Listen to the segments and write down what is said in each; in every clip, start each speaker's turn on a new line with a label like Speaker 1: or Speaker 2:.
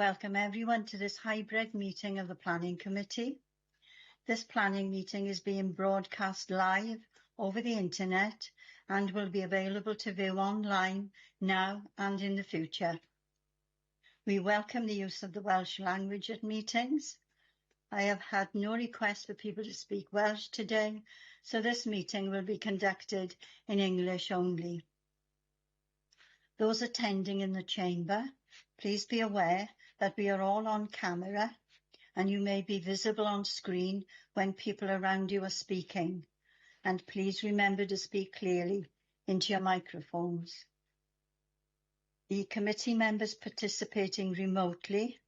Speaker 1: welcome everyone to this hybrid meeting of the Planning Committee. This planning meeting is being broadcast live over the internet and will be available to view online now and in the future. We welcome the use of the Welsh language at meetings. I have had no request for people to speak Welsh today, so this meeting will be conducted in English only. Those attending in the chamber, please be aware that we are all on camera and you may be visible on screen when people around you are speaking. And please remember to speak clearly into your microphones. The committee members participating remotely,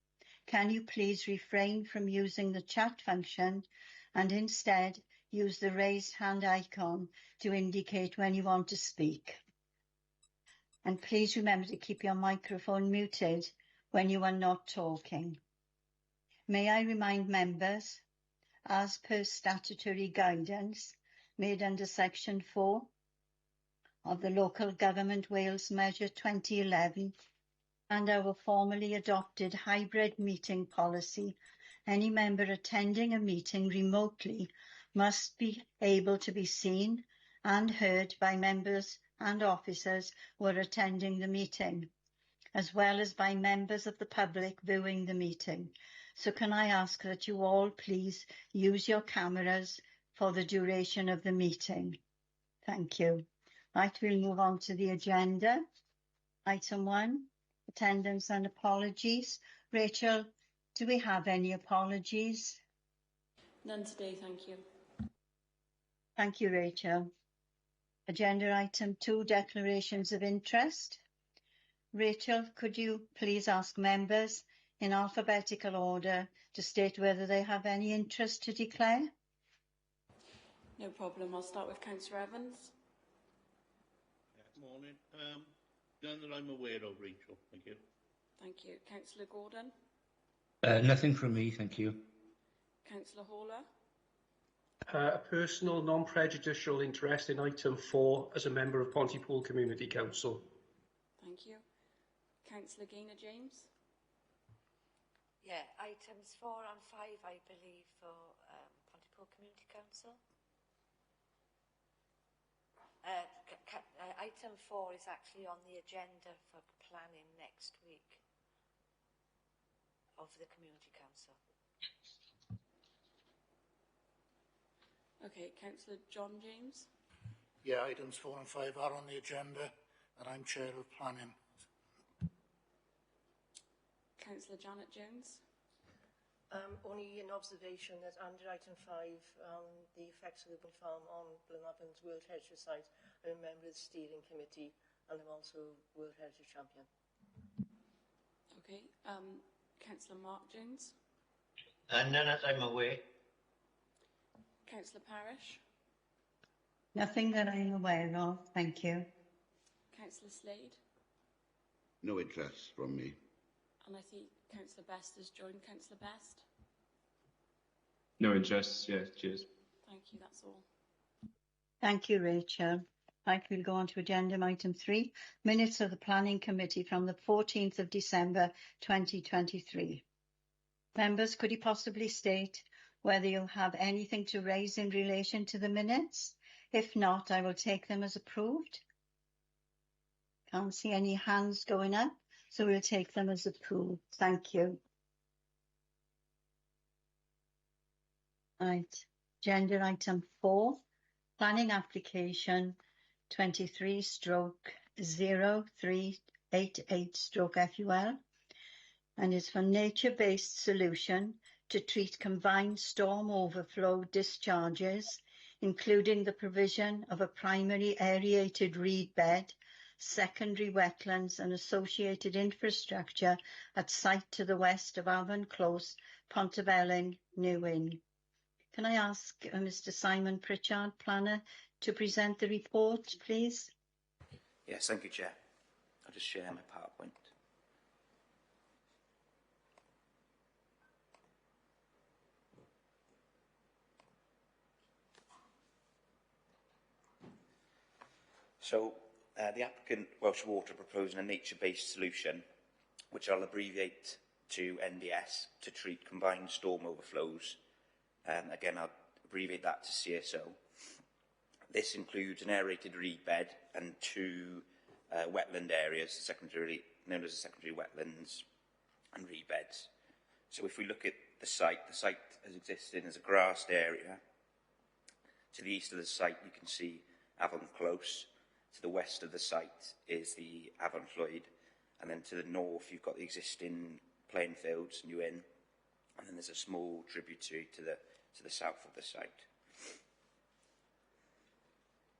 Speaker 1: can you please refrain from using the chat function and instead use the raised hand icon to indicate when you want to speak. And please remember to keep your microphone muted when you are not talking. May I remind members, as per statutory guidance made under Section 4 of the Local Government Wales Measure 2011 and our formally adopted hybrid meeting policy, any member attending a meeting remotely must be able to be seen and heard by members and officers who are attending the meeting, as well as by members of the public viewing the meeting. So can I ask that you all please use your cameras for the duration of the meeting? Thank you. Right, we'll move on to the agenda. Item 1, attendance and apologies. Rachel, do we have any apologies?
Speaker 2: None today, thank you.
Speaker 1: Thank you, Rachel. Agenda item 2, declarations of interest. Rachel, could you please ask members in alphabetical order to state whether they have any interest to declare?
Speaker 2: No problem. I'll start with Councillor Evans.
Speaker 3: Morning. None that I'm aware of, Rachel. Thank you.
Speaker 2: Thank you. Councillor Gordon.
Speaker 4: Nothing from me, thank you.
Speaker 2: Councillor Hawler.
Speaker 5: A personal non-prejudicial interest in item 4 as a member of Pontypool Community Council.
Speaker 2: Thank you. Councillor Gaynor James.
Speaker 6: Yeah, items 4 and 5, I believe, for Pontypool Community Council. Item 4 is actually on the agenda for planning next week of the Community Council.
Speaker 2: Okay, Councillor John James.
Speaker 7: Yeah, items 4 and 5 are on the agenda, and I'm chair of planning.
Speaker 2: Councillor Janet Jones.
Speaker 8: Only an observation that under item 5, the effects of the wind farm on Blenavon's World Heritage Site, I'm a member of the steering committee and I'm also World Heritage Champion.
Speaker 2: Okay, Councillor Mark Jones.
Speaker 9: None as I'm aware.
Speaker 2: Councillor Parish.
Speaker 1: Nothing that I'm aware of, thank you.
Speaker 2: Councillor Slade.
Speaker 3: No interest from me.
Speaker 2: And I think Councillor Best has joined. Councillor Best?
Speaker 10: No interest, yeah, cheers.
Speaker 2: Thank you, that's all.
Speaker 1: Thank you, Rachel. Right, we'll go on to agenda item 3, minutes of the Planning Committee from the 14th of December 2023. Members, could you possibly state whether you have anything to raise in relation to the minutes? If not, I will take them as approved. Can't see any hands going up, so we'll take them as approved. Thank you. Right, agenda item 4, planning application 23/0388/FUL, and it's for nature-based solution to treat combined storm overflow discharges, including the provision of a primary aerated reed bed, secondary wetlands and associated infrastructure at site to the west of Avon Close, Pontevelin, New Inn. Can I ask Mr. Simon Pritchard, planner, to present the report, please?
Speaker 11: Yes, thank you, Chair. I'll just share my PowerPoint. So, the applicant, Welsh Water, proposing a nature-based solution, which I'll abbreviate to NBS to treat combined storm overflows. Again, I'll abbreviate that to CSO. This includes an aerated reed bed and two wetland areas, secondarily known as the secondary wetlands and reed beds. So if we look at the site has existed as a grassed area. To the east of the site, you can see Avon Close. To the west of the site is the Avon Floyd. And then to the north, you've got the existing plain fields, New Inn. And then there's a small tributary to the south of the site.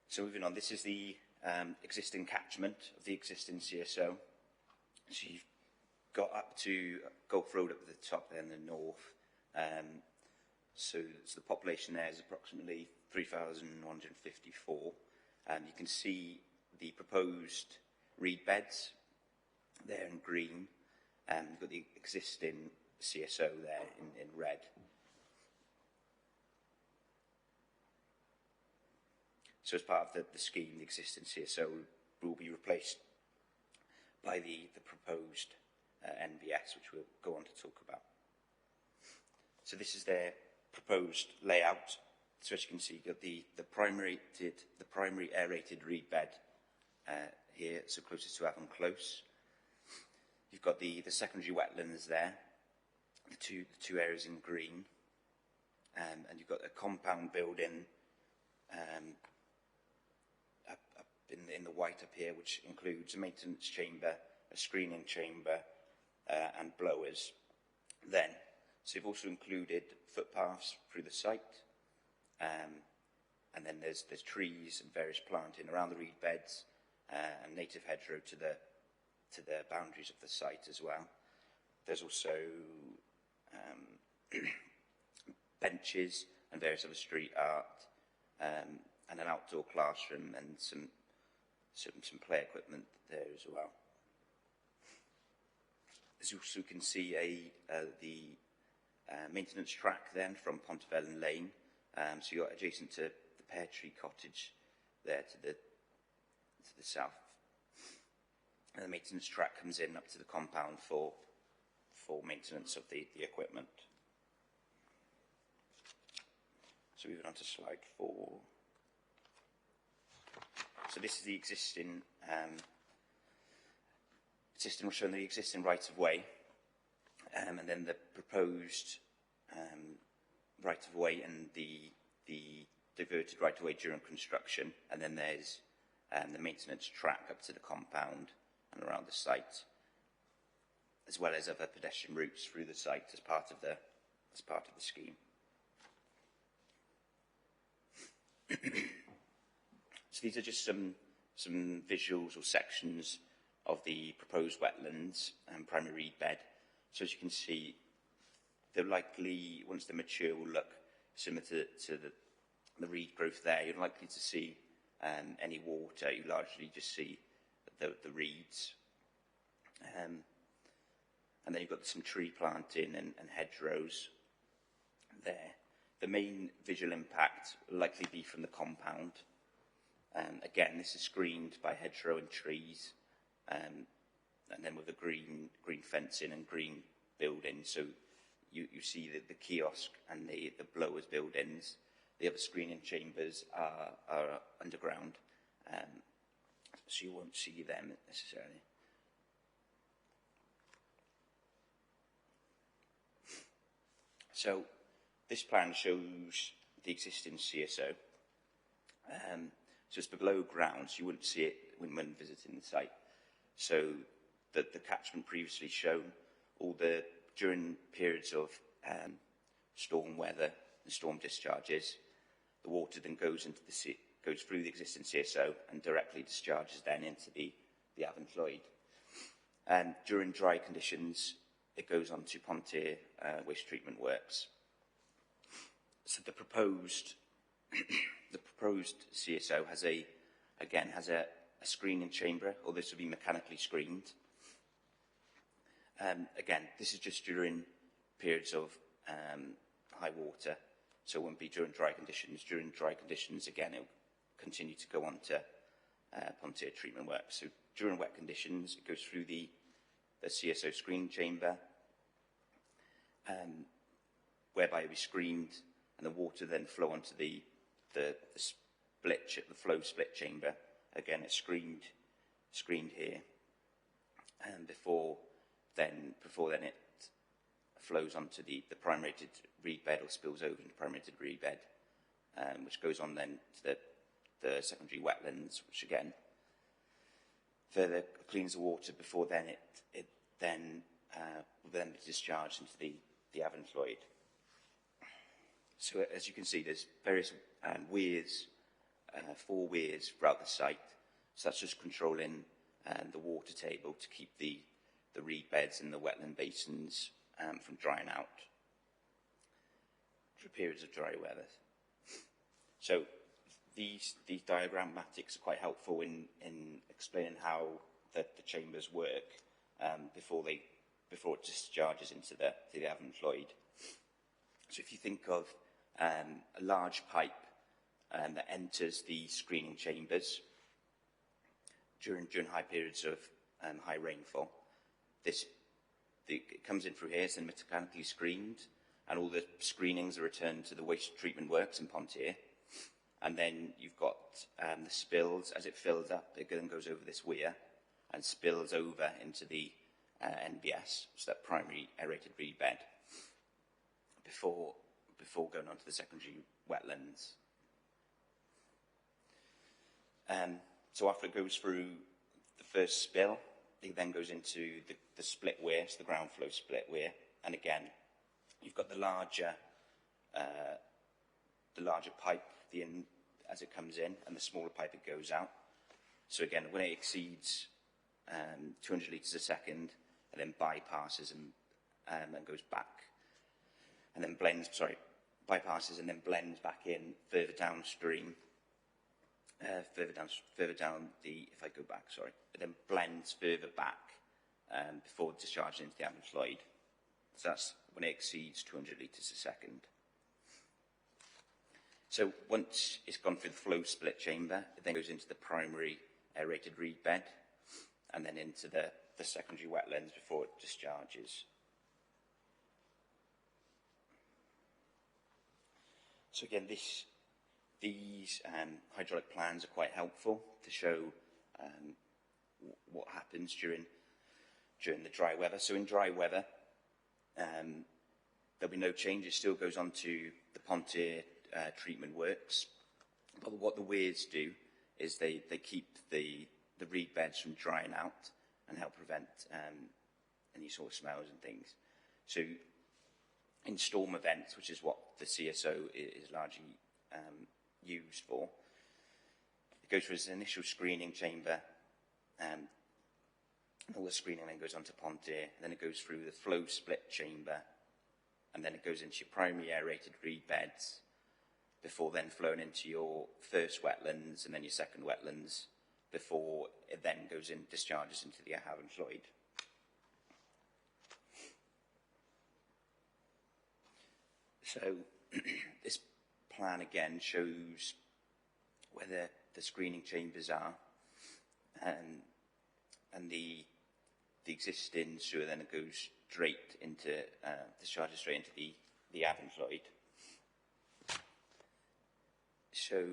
Speaker 11: So moving on, this is the existing catchment of the existing CSO. So you've got up to Gulf Road up at the top there in the north. So the population there is approximately 3,154. You can see the proposed reed beds there in green. You've got the existing CSO there in red. So as part of the scheme, the existing CSO will be replaced by the proposed NBS, which we'll go on to talk about. So this is their proposed layout. So as you can see, you've got the primary aerated reed bed here, so closest to Avon Close. You've got the secondary wetlands there, the two areas in green, and you've got a compound building up in the white up here, which includes a maintenance chamber, a screening chamber, and blowers. So you've also included footpaths through the site, and then there's trees and various planting around the reed beds, and native hedgerow to the boundaries of the site as well. There's also benches and various other street art, and an outdoor classroom and some play equipment there as well. As you also can see the maintenance track then from Pontefellin Lane. So you're adjacent to the Pear Tree Cottage there to the south. And the maintenance track comes in up to the compound for maintenance of the equipment. So moving on to slide 4. So this is the existing showing the existing right-of-way, and then the proposed right-of-way and the diverted right-of-way during construction, and then there's the maintenance track up to the compound and around the site, as well as other pedestrian routes through the site as part of the scheme. So these are just some visuals or sections of the proposed wetlands and primary reed bed. So as you can see, they're likely, once they're mature, will look similar to the reed growth there. You're likely to see any water. You largely just see the reeds. And then you've got some tree planting and hedgerows there. The main visual impact will likely be from the compound. Again, this is screened by hedgerow and trees, and then with the green fencing and green buildings. So you see the kiosk and the blowers buildings. The other screening chambers are underground, so you won't see them necessarily. So this plan shows the existing CSO. So it's below ground, so you wouldn't see it when visiting the site. So the catchment previously shown, during periods of storm weather and storm discharges, the water then goes through the existing CSO and directly discharges then into the Avon Floyd. And during dry conditions, it goes on to Pontier waste treatment works. So the proposed CSO has a screening chamber, or this will be mechanically screened. Again, this is just during periods of high water, so it won't be during dry conditions. During dry conditions, again, it will continue to go on to Pontier treatment work. So during wet conditions, it goes through the CSO screen chamber, whereby it'll be screened and the water then flow onto the flow split chamber. Again, it's screened here, and before then it flows onto the primary-rated reed bed, or spills over into primary-rated reed bed, which goes on then to the secondary wetlands, which again further cleans the water before then it will then be discharged into the Avon Floyd. So as you can see, there's various weirs, 4 weirs throughout the site. So that's just controlling the water table to keep the reed beds and the wetland basins from drying out through periods of dry weather. So these diagrammatics are quite helpful in explaining how the chambers work before it discharges into the Avon Floyd. So if you think of a large pipe that enters the screening chambers during high periods of high rainfall, it comes in through here, it's then mechanically screened, and all the screenings are returned to the waste treatment works in Pontier. And then you've got the spills. As it fills up, it then goes over this weir and spills over into the NBS, so that primary aerated reed bed, before going on to the secondary wetlands. So after it goes through the first spill, it then goes into the split weir, so the ground flow split weir. And again, you've got the larger pipe as it comes in, and the smaller pipe it goes out. So again, when it exceeds 200 litres a second, it then bypasses and goes back, and then bypasses and then blends back in further downstream. Further down it then blends further back before discharging into the Avon Floyd. So that's when it exceeds 200 litres a second. So once it's gone through the flow split chamber, it then goes into the primary aerated reed bed, and then into the secondary wetlands before it discharges. So again, these hydraulic plans are quite helpful to show what happens during the dry weather. So in dry weather, there'll be no change. It still goes on to the Pontier treatment works. But what the weirs do is they keep the reed beds from drying out and help prevent any sort of smells and things. So in storm events, which is what the CSO is largely used for, it goes through its initial screening chamber, and all the screening then goes on to Pontier, then it goes through the flow split chamber, and then it goes into your primary aerated reed beds, before then flowing into your first wetlands and then your second wetlands, before it then goes in, discharges into the Avon Floyd. So this plan again shows where the screening chambers are, and the existing sewer then it goes straight into discharges straight into the Avon Floyd. So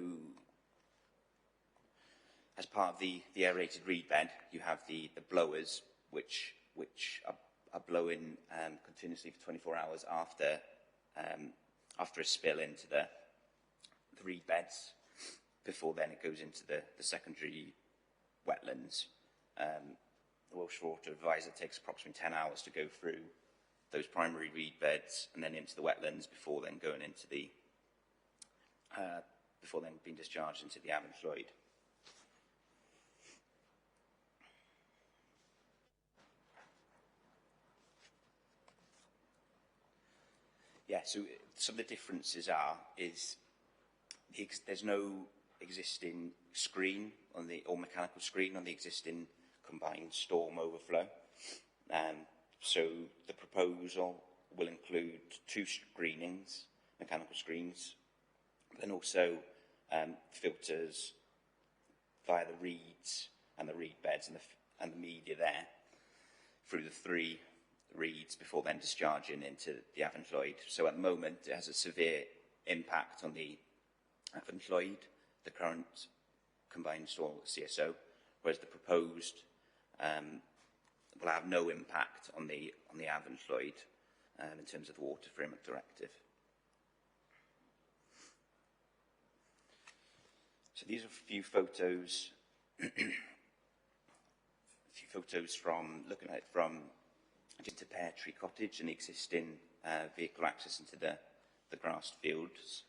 Speaker 11: as part of the aerated reed bed, you have the blowers which are blowing continuously for 24 hours after a spill into the reed beds, before then it goes into the secondary wetlands. The Welsh Water Advisor takes approximately 10 hours to go through those primary reed beds and then into the wetlands before then going into before then being discharged into the Avon Floyd. Yeah, so some of the differences is there's no existing screen or mechanical screen on the existing combined storm overflow. So the proposal will include 2 screenings, mechanical screens, but then also filters via the reeds and the reed beds and the media there through the 3 reeds before then discharging into the Avon Clwyd. So at the moment, it has a severe impact on the Avon Clwyd, the current combined storm CSO, whereas the proposed will have no impact on the Avon Clwyd in terms of the Water Framework Directive. So these are a few photos, from looking at it from into Pear Tree Cottage and the existing vehicle access into the grassed fields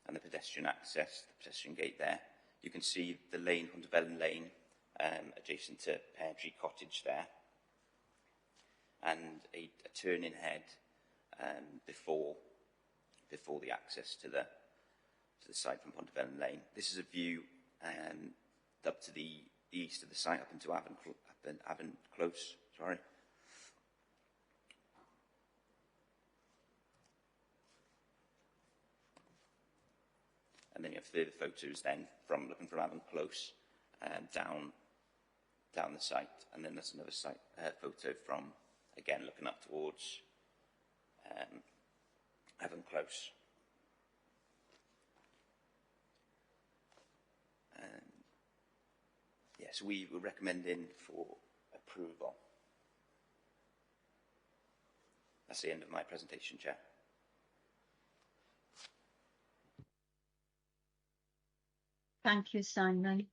Speaker 11: and the pedestrian access, the pedestrian gate there. You can see the lane, Huntervellen Lane, adjacent to Pear Tree Cottage there, and a turning head before the access to the site from Huntervellen Lane. This is a view up to the east of the site, up into Avon Close. Sorry. And then you have further photos then from looking from Avon Close down the site, and then there's another site photo from again looking up towards Avon Close. So we were recommending for approval. That's the end of my presentation, Chair.
Speaker 1: Thank you, Simon.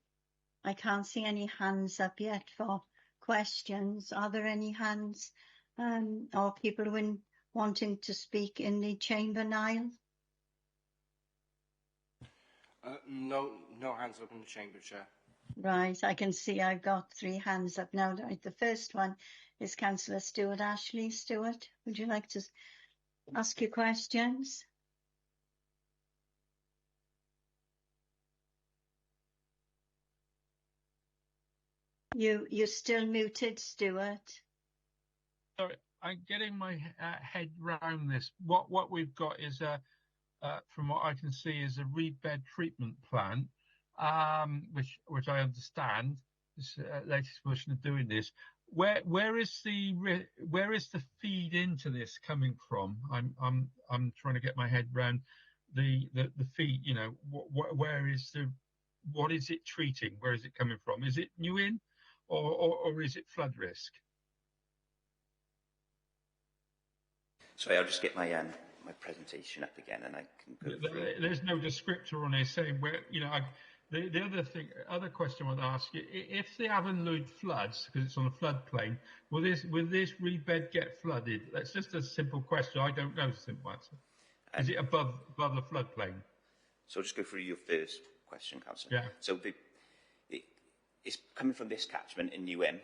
Speaker 1: I can't see any hands up yet for questions. Are there any hands or people wanting to speak in the chamber, Niall?
Speaker 5: No hands up in the chamber, Chair.
Speaker 1: Right, I can see I've got 3 hands up now. Right, the first one is Councillor Stewart. Ashley Stewart, would you like to ask your questions? You're still muted, Stewart.
Speaker 12: Sorry, I'm getting my head round this. What we've got is from what I can see, is a reed bed treatment plant. Which I understand this latest version of doing this. Where is the feed into this coming from? I'm trying to get my head around the feed. You know, what is it treating? Where is it coming from? Is it New Inn or is it flood risk?
Speaker 11: Sorry, I'll just get my my presentation up again, and I can go through.
Speaker 12: There's no descriptor on here saying where. You know, the other question I want to ask you: if the Avon Clwyd floods, because it's on a floodplain, will this reed bed get flooded? That's just a simple question. I don't know the simple answer. Is it above the floodplain?
Speaker 11: So I'll just go through your first question, Councillor.
Speaker 12: Yeah.
Speaker 11: So it's coming from this catchment in New Inn.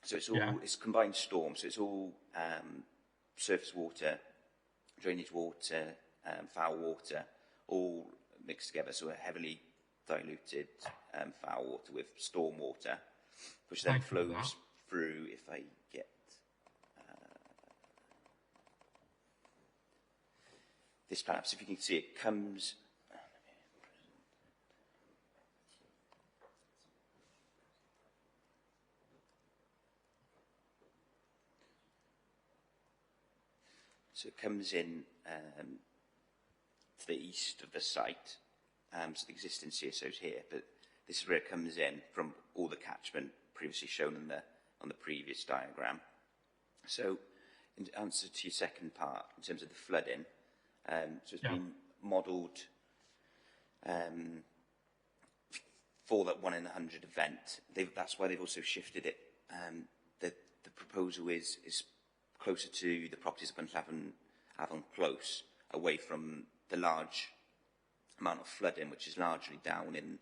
Speaker 11: So it's all it's combined storm. So it's all surface water, drainage water, foul water, all mixed together. So a heavily diluted foul water with storm water, which then flows through. If I get this, perhaps if you can see, it comes. So it comes in to the east of the site. So the existing CSO is here, but this is where it comes in from all the catchment previously shown on the previous diagram. So in answer to your second part, in terms of the flooding, so it's been modelled for that 1 in 100 event. That's why they've also shifted it. The proposal is closer to the properties up in Avon Close, away from the large amount of flooding, which is largely down in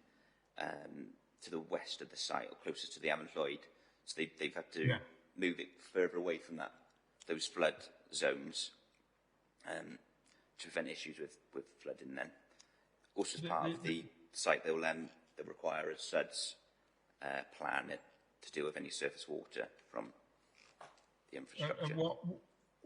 Speaker 11: to the west of the site, or closer to the Avon Clwyd. So they've had to move it further away from those flood zones to prevent issues with flooding. Then, also as part of the site, they'll require a SUDS plan to deal with any surface water from the infrastructure.
Speaker 12: And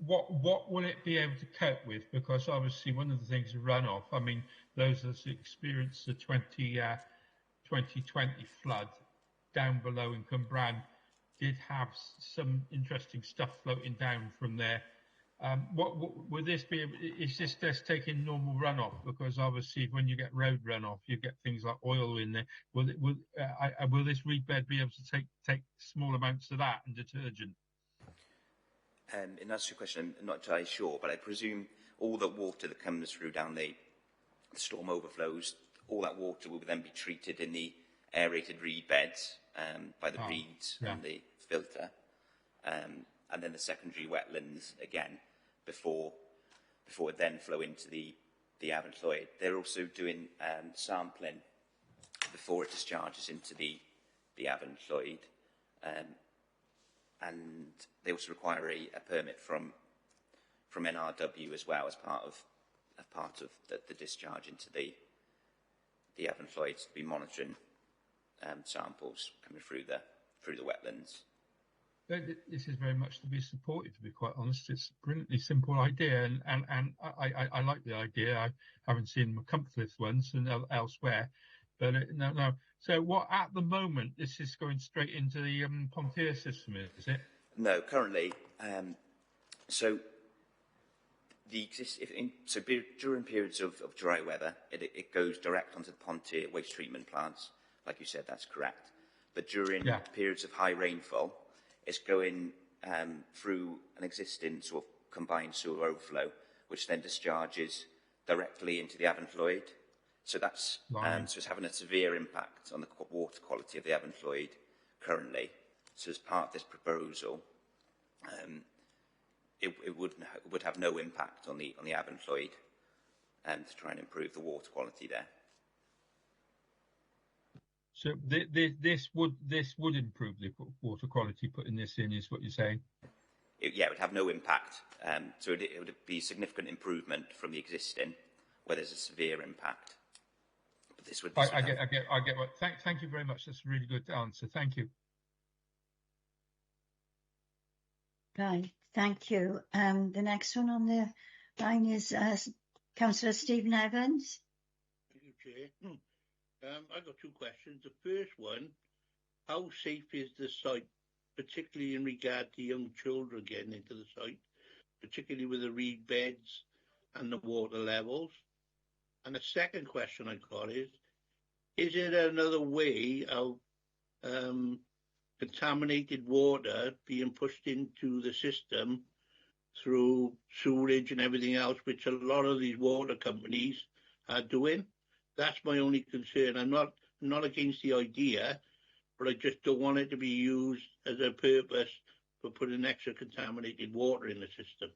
Speaker 12: what will it be able to cope with? Because obviously one of the things is runoff. I mean, those that experienced the 2020 flood down below in Cwmbran, did have some interesting stuff floating down from there. What would this be? Is this just taking normal runoff? Because obviously, when you get road runoff, you get things like oil in there. Will this reed bed be able to take small amounts of that and detergent?
Speaker 11: In answer to your question, I'm not entirely sure, but I presume all the water that comes through down the storm overflows, all that water will then be treated in the aerated reed beds by the reeds and the filter, and then the secondary wetlands again before it then flow into the Avon Lloyd. They're also doing sampling before it discharges into the Avon Lloyd, and they also require a permit from NRW as well as part of the discharge into the Avon Lloyd to be monitoring samples coming through the wetlands.
Speaker 12: This is very much to be supported, to be quite honest. It's a brilliantly simple idea, and I like the idea. I haven't seen McCumphlith ones and elsewhere, but no. So what, at the moment, this is going straight into the Pontier system, is it? No, currently. So during periods of dry weather, it goes direct onto the Pontier waste treatment plants. Like you said, that's correct. But during periods of high rainfall, it's going through an existing sort of combined sewer overflow, which then discharges directly into the Avon Lloyd. So that's so it's having a severe impact on the water quality of the Avon Lloyd currently. So as part of this proposal, it would have no impact on the Avon Lloyd, to try and improve the water quality there. So this would improve the water quality. Putting this in is what you're saying? It would have no impact. So it would be a significant improvement from the existing, where there's a severe impact. But this would. I get what. Thank you very much. That's a really good answer. Thank you.
Speaker 1: Right. Thank you. The next one on the line is Councillor Stephen Evans.
Speaker 3: Thank you, Chair. I've got two questions. The first one, how safe is the site, particularly in regard to young children getting into the site, particularly with the reed beds and the water levels? And the second question I've got is there another way of contaminated water being pushed into the system through sewerage and everything else, which a lot of these water companies are doing? That's my only concern. I'm not against the idea, but I just don't want it to be used as a purpose for putting extra contaminated water in the system.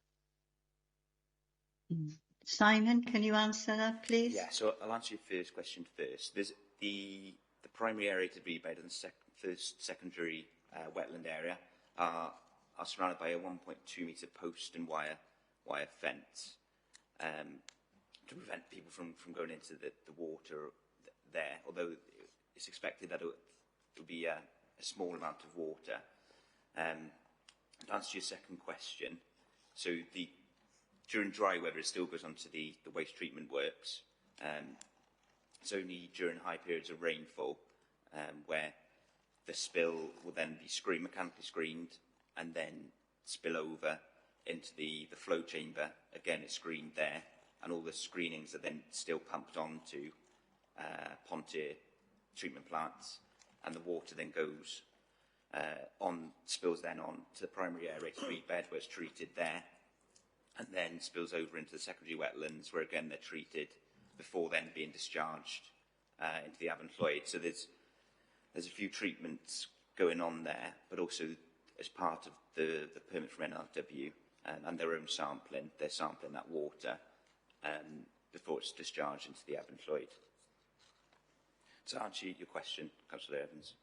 Speaker 1: Simon, can you answer that, please?
Speaker 11: Yeah, so I'll answer your first question first. There's the primary aerated reed bed and the first secondary wetland area are surrounded by a 1.2 metre post and wire fence. To prevent people from going into the water there, although it's expected that it will be a small amount of water. To answer your second question, so during dry weather it still goes onto the waste treatment works. It's only during high periods of rainfall where the spill will then be mechanically screened and then spill over into the flow chamber. Again, it's screened there, and all the screenings are then still pumped onto Pontier treatment plants, and the water then goes spills then on to the primary aerated reed bed where it's treated there, and then spills over into the secondary wetlands where again they're treated before then being discharged into the Avon Lloyd. So there's a few treatments going on there, but also as part of the permit from NRW and their own sampling, they're sampling that water before it's discharged into the Avon Lloyd. To answer your question, Councillor Evans.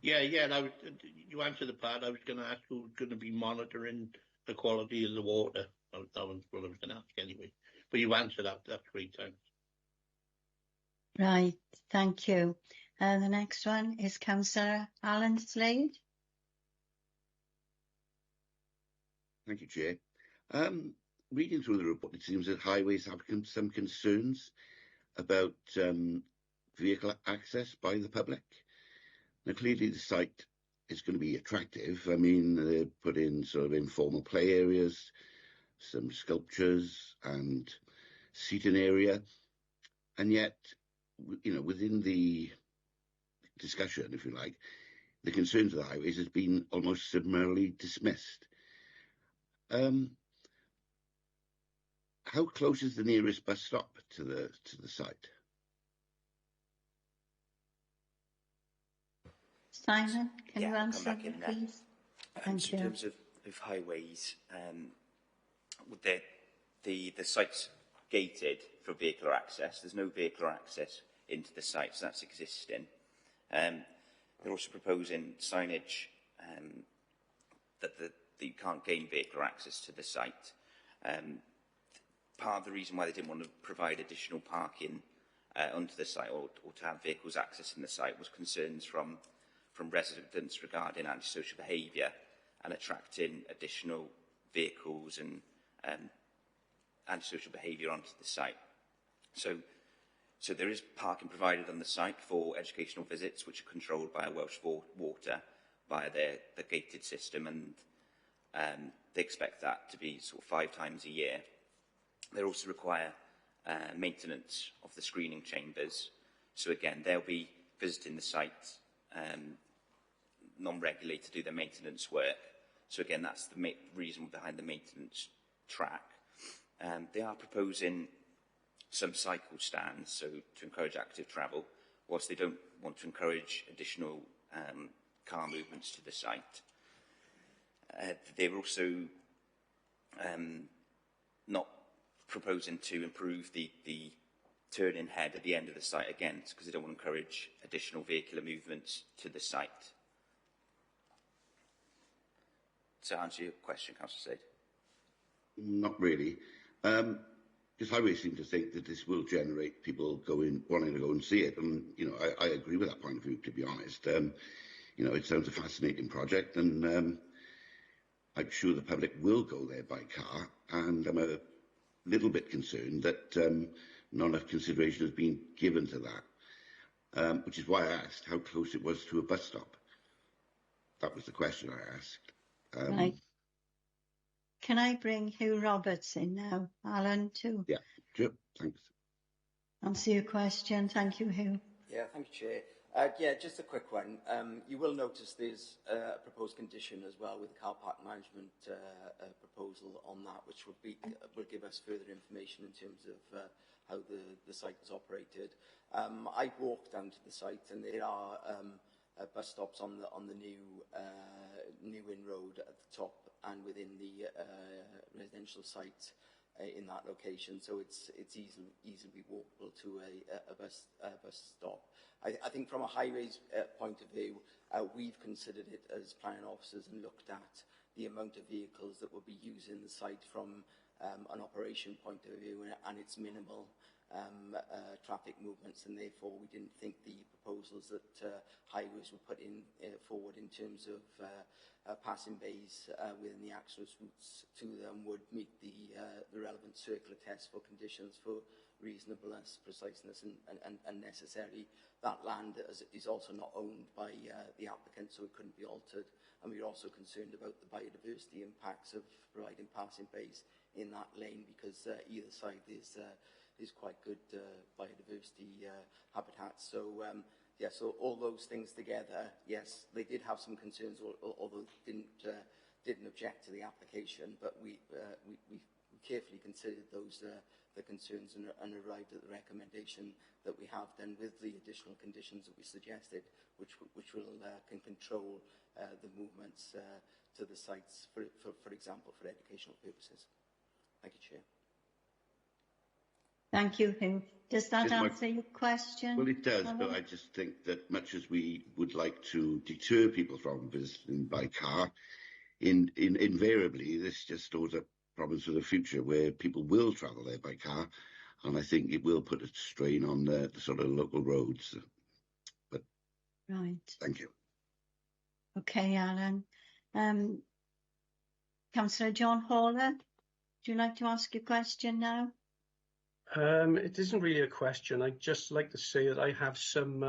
Speaker 3: Yeah, you answered the part I was going to ask, who's going to be monitoring the quality of the water. That was what I was going to ask anyway. But you answered that 3 times.
Speaker 1: Right, thank you. The next one is Councillor Alan Slade.
Speaker 13: Thank you, Chair. Reading through the report, it seems that highways have some concerns about vehicle access by the public. Now, clearly the site it's going to be attractive. I mean, they put in sort of informal play areas, some sculptures and seating area. And yet, you know, within the discussion, if you like, the concerns of the highways has been almost summarily dismissed. How close is the nearest bus stop to the site?
Speaker 1: Simon, can you
Speaker 11: I'll come
Speaker 1: answer
Speaker 11: back in there.
Speaker 1: please? Thank you.
Speaker 11: In terms of highways, the site's gated for vehicular access. There's no vehicular access into the site, so that's existing. They're also proposing signage that you can't gain vehicular access to the site. Part of the reason why they didn't want to provide additional parking onto the site or to have vehicles accessing the site was concerns from residents regarding antisocial behaviour and attracting additional vehicles and antisocial behaviour onto the site. So there is parking provided on the site for educational visits, which are controlled by Welsh Water via the gated system, and they expect that to be sort of 5 times a year. They also require maintenance of the screening chambers. So again, they'll be visiting the site non-regularly to do their maintenance work. So again, that's the reason behind the maintenance track. They are proposing some cycle stands, so to encourage active travel, whilst they don't want to encourage additional car movements to the site. They're also not proposing to improve the turning head at the end of the site again, because they don't want to encourage additional vehicular movements to the site. To answer your question, Councillor Slade?
Speaker 13: Not really. Because highways seem to think that this will generate people wanting to go and see it, and you know, I agree with that point of view. To be honest, you know, it sounds a fascinating project, and I'm sure the public will go there by car. And I'm a little bit concerned that not enough consideration has been given to that, which is why I asked how close it was to a bus stop. That was the question I asked.
Speaker 1: Right. Can I bring Hugh Roberts in now, Alan, too?
Speaker 13: Yeah, sure, thanks.
Speaker 1: Answer your question. Thank you, Hugh.
Speaker 14: Yeah, thank you, Chair. Yeah, just a quick one. You will notice there's a proposed condition as well with the car park management proposal on that, which will give us further information in terms of how the site is operated. I walked down to the site, and there are bus stops on the new Inn Road at the top and within the residential site in that location, so it's easily walkable to a bus stop. I think from a highways point of view, we've considered it as planning officers and looked at the amount of vehicles that will be using the site from an operation point of view, and it's minimal traffic movements, and therefore we didn't think the proposals that highways were put forward in terms of passing bays within the access routes to them would meet the relevant circular test for conditions for reasonableness, preciseness and necessary. That land is also not owned by the applicant, so it couldn't be altered, and we're also concerned about the biodiversity impacts of providing passing bays in that lane, because either side is quite good biodiversity habitats. So yeah, so all those things together, yes, they did have some concerns, although didn't object to the application, but we carefully considered those the concerns and arrived at the recommendation that we have then with the additional conditions that we suggested, which will can control the movements to the sites, for example, for educational purposes. Thank you, Chair.
Speaker 1: Thank you, Hugh. Does that answer your question?
Speaker 13: Well, it does, but I just think that much as we would like to deter people from visiting by car, invariably this just stores up problems for the future where people will travel there by car, and I think it will put a strain on the sort of local roads. But
Speaker 1: right.
Speaker 13: Thank you.
Speaker 1: Okay, Alan. Councillor John Haller, do you like to ask your question now?
Speaker 5: It isn't really a question. I'd just like to say that I have some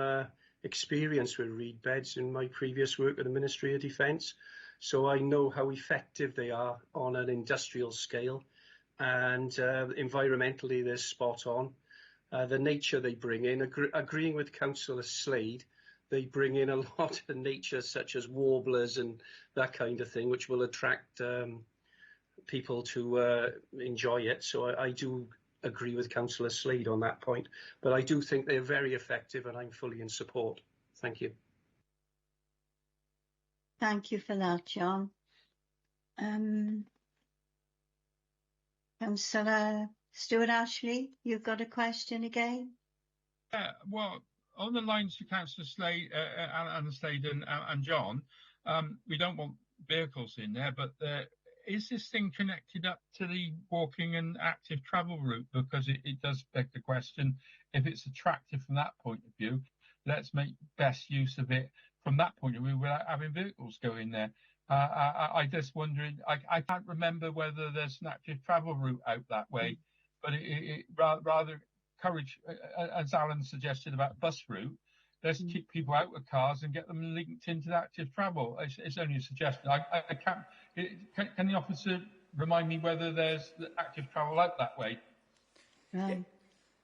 Speaker 5: experience with reed beds in my previous work at the Ministry of Defence, so I know how effective they are on an industrial scale, and environmentally they're spot on. The nature they bring in, agreeing with Councillor Slade, they bring in a lot of nature such as warblers and that kind of thing, which will attract people to enjoy it. So I do agree with Councillor Slade on that point, but I do think they're very effective and I'm fully in support. Thank you.
Speaker 1: Thank you for that, John. Councillor Stuart Ashley, you've got a question again?
Speaker 12: Well, on the lines to Councillor Slade, Alan Slade and John, we don't want vehicles in there, but is this thing connected up to the walking and active travel route? Because it does beg the question, if it's attractive from that point of view, let's make best use of it from that point of view without having vehicles go in there. I just wondering, I can't remember whether there's an active travel route out that way, but it rather encourage, as Alan suggested about bus route, let's keep people out of cars and get them linked into the active travel. It's only a suggestion. I can't. Can the officer remind me whether there's active travel out that way?
Speaker 1: Right.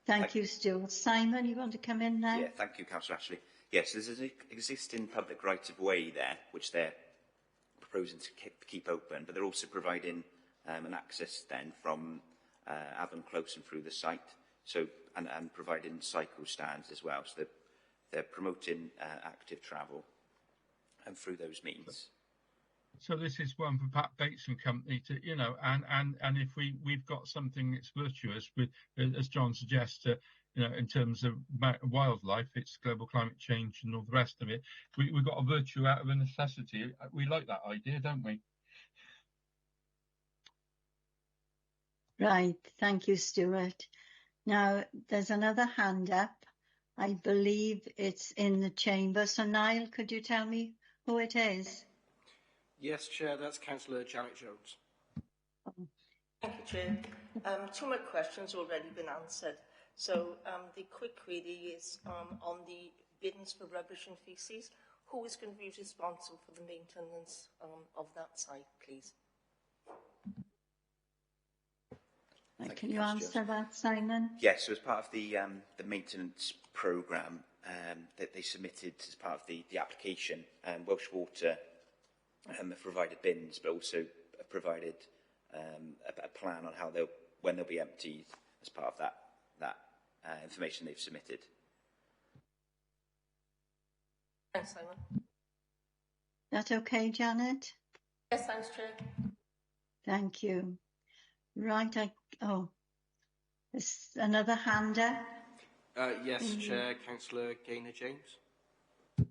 Speaker 1: Thank you, Stuart. Simon, you want to come in now?
Speaker 11: Yeah, thank you, Councillor Ashley. Yes, there's an existing public right-of-way there, which they're proposing to keep open, but they're also providing an access then from Avon Close and through the site, so and providing cycle stands as well. So they're promoting active travel and through those means.
Speaker 12: So this is one for Pat Bates and Company to, you know, and if we've got something that's virtuous with, as John suggests, you know, in terms of wildlife, it's global climate change and all the rest of it. We've got a virtue out of a necessity. We like that idea, don't we?
Speaker 1: Right. Thank you, Stuart. Now, there's another hand up. I believe it's in the chamber. So, Niall, could you tell me who it is?
Speaker 15: Yes, Chair, that's Councillor Janet Jones.
Speaker 8: Thank you, Chair. Two of my questions have already been answered. So the quick query is on the bins for rubbish and faeces. Who is going to be responsible for the maintenance of that site, please?
Speaker 1: Can you answer that, Simon?
Speaker 11: Yes, so as part of the maintenance programme that they submitted as part of the application, Welsh Water have provided bins, but also have provided a plan on how when they'll be emptied as part of that information they've submitted.
Speaker 8: Thanks, Simon.
Speaker 1: That okay, Janet?
Speaker 8: Yes, thanks, Chair.
Speaker 1: Thank you. Right, there's another hand up.
Speaker 15: Yes, Chair, Councillor Gaynor James.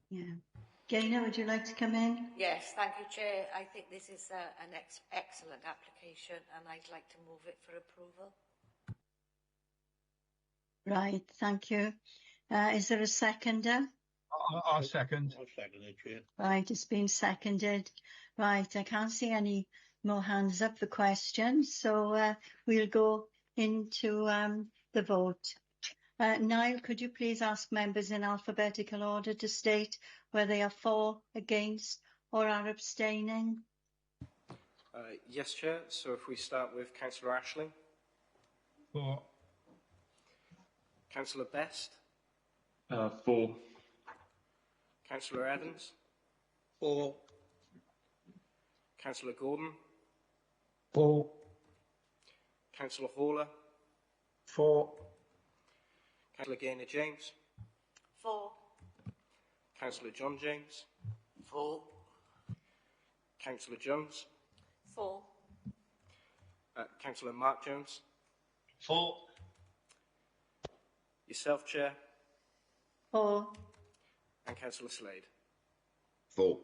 Speaker 1: Yeah. Gaynor, would you like to come in?
Speaker 6: Yes, thank you, Chair. I think this is an excellent application and I'd like to move it for approval.
Speaker 1: Right, thank you. Is there a seconder?
Speaker 12: I'll second.
Speaker 3: I'll second it, Chair.
Speaker 1: Right, it's been seconded. Right, I can't see any more hands up for questions, so we'll go into the vote. Niall, could you please ask members in alphabetical order to state whether they are for, against, or are abstaining?
Speaker 15: Yes, Chair. So if we start with Councillor Ashley.
Speaker 12: For.
Speaker 15: Councillor Best.
Speaker 10: For.
Speaker 15: Councillor Evans.
Speaker 3: For.
Speaker 15: Councillor Gordon.
Speaker 5: For.
Speaker 15: Councillor Haller.
Speaker 5: For.
Speaker 15: Councillor Gaynor James.
Speaker 6: For.
Speaker 15: Councillor John James.
Speaker 7: For.
Speaker 15: Councillor Jones.
Speaker 6: For.
Speaker 15: Councillor Mark Jones.
Speaker 9: For.
Speaker 15: Yourself, Chair.
Speaker 1: For.
Speaker 15: And Councillor Slade.
Speaker 13: For.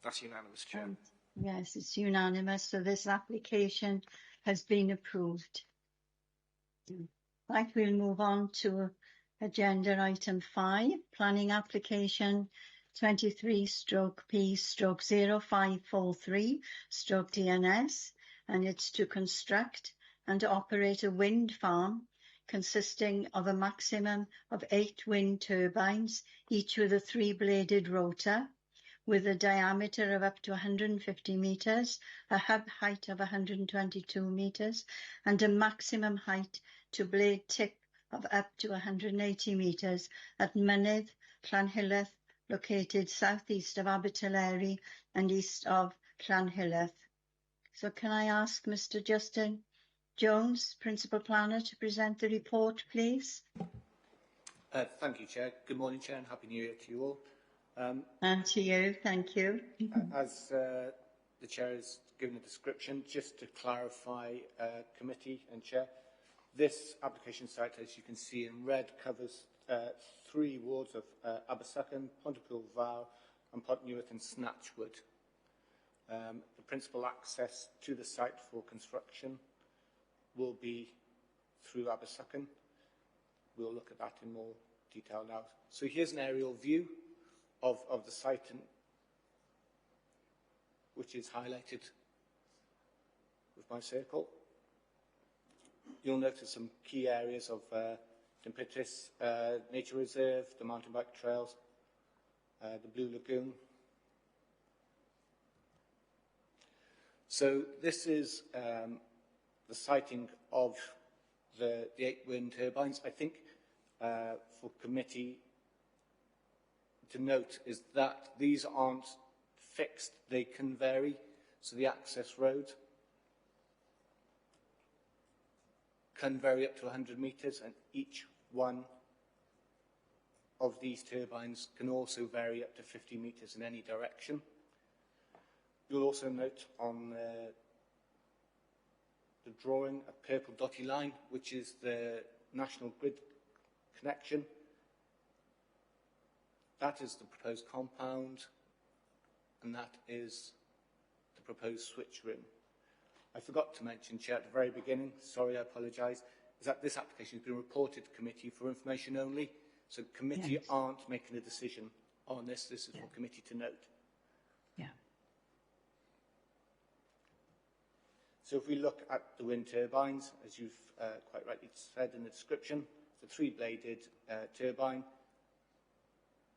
Speaker 15: That's unanimous, Chair.
Speaker 1: Yes, it's unanimous, so this application has been approved. Right, we'll move on to agenda item 5, planning application 23/P/0543/DNS, and it's to construct and operate a wind farm consisting of a maximum of 8 wind turbines, each with a 3-bladed rotor, with a diameter of up to 150 metres, a hub height of 122 metres, and a maximum height to blade tip of up to 180 metres at Mynydd, Llanhilleth, located southeast of Abertillery and east of Llanhilleth. So can I ask Mr. Justin Jones, Principal Planner, to present the report, please?
Speaker 16: Thank you, Chair. Good morning, Chair, and Happy New Year to you all.
Speaker 1: And to you, thank you.
Speaker 16: As the Chair has given a description, just to clarify, Committee and Chair, this application site, as you can see in red, covers 3 wards of Abersucken, Pontypool Vale, and Pontynewydd and Snatchwood. The principal access to the site for construction will be through Abersucken. We'll look at that in more detail now. So here's an aerial view of the site, which is highlighted with my circle. You'll notice some key areas of Dumpitis Nature Reserve, the mountain bike trails, the Blue Lagoon. So this is the siting of the 8 wind turbines. I think for committee to note is that these aren't fixed, they can vary. So the access road can vary up to 100 metres, and each one of these turbines can also vary up to 50 metres in any direction. You'll also note on the drawing a purple dotted line, which is the national grid connection. That is the proposed compound, and that is the proposed switch room. I forgot to mention, Chair, at the very beginning, sorry, I apologise, is that this application has been reported to committee for information only, so committee aren't making a decision on this. This is for committee to note.
Speaker 1: Yeah.
Speaker 16: So if we look at the wind turbines, as you've quite rightly said in the description, it's a 3-bladed turbine,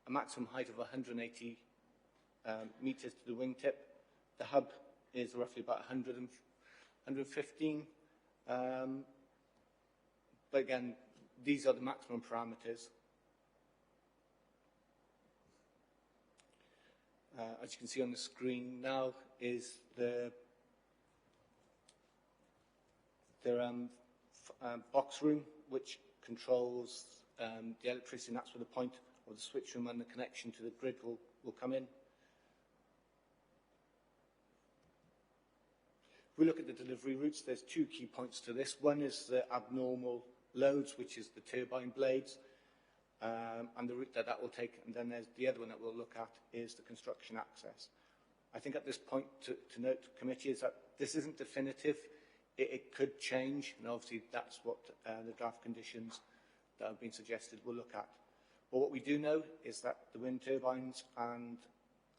Speaker 16: a maximum height of 180 metres to the wingtip. The hub is roughly about 115. But again, these are the maximum parameters. As you can see on the screen now is the box room, which controls the electricity, and that's where the point of the switch room and the connection to the grid will come in. If we look at the delivery routes, there's 2 key points to this. One is the abnormal loads, which is the turbine blades, and the route that will take, and then there's the other one that we'll look at is the construction access. I think at this point to note to committee is that this isn't definitive. It could change, and obviously that's what the draft conditions that have been suggested will look at. But what we do know is that the wind turbines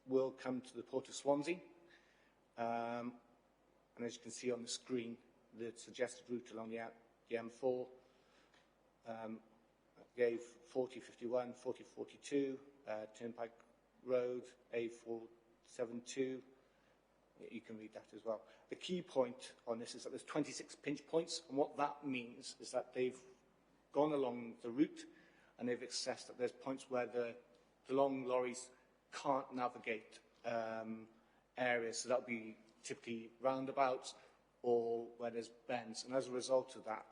Speaker 16: will come to the Port of Swansea, and as you can see on the screen, the suggested route along the M4 gave 4051, 4042, Turnpike Road, A472. You can read that as well. The key point on this is that there's 26 pinch points, and what that means is that they've gone along the route and they've assessed that there's points where the long lorries can't navigate areas, so that would be typically roundabouts or where there's bends, and as a result of that,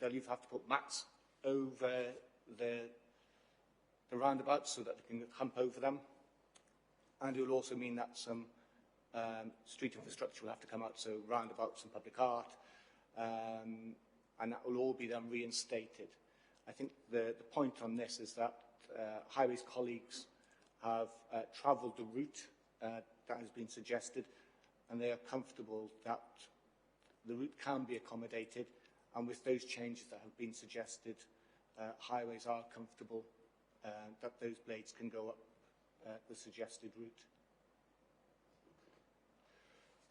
Speaker 16: they'll either have to put mats over the roundabouts so that they can hump over them, and it will also mean that some street infrastructure will have to come out, so roundabouts and public art, and that will all be then reinstated. I think the point on this is that Highways colleagues have travelled the route that has been suggested, and they are comfortable that the route can be accommodated, and with those changes that have been suggested, Highways are comfortable that those blades can go up the suggested route.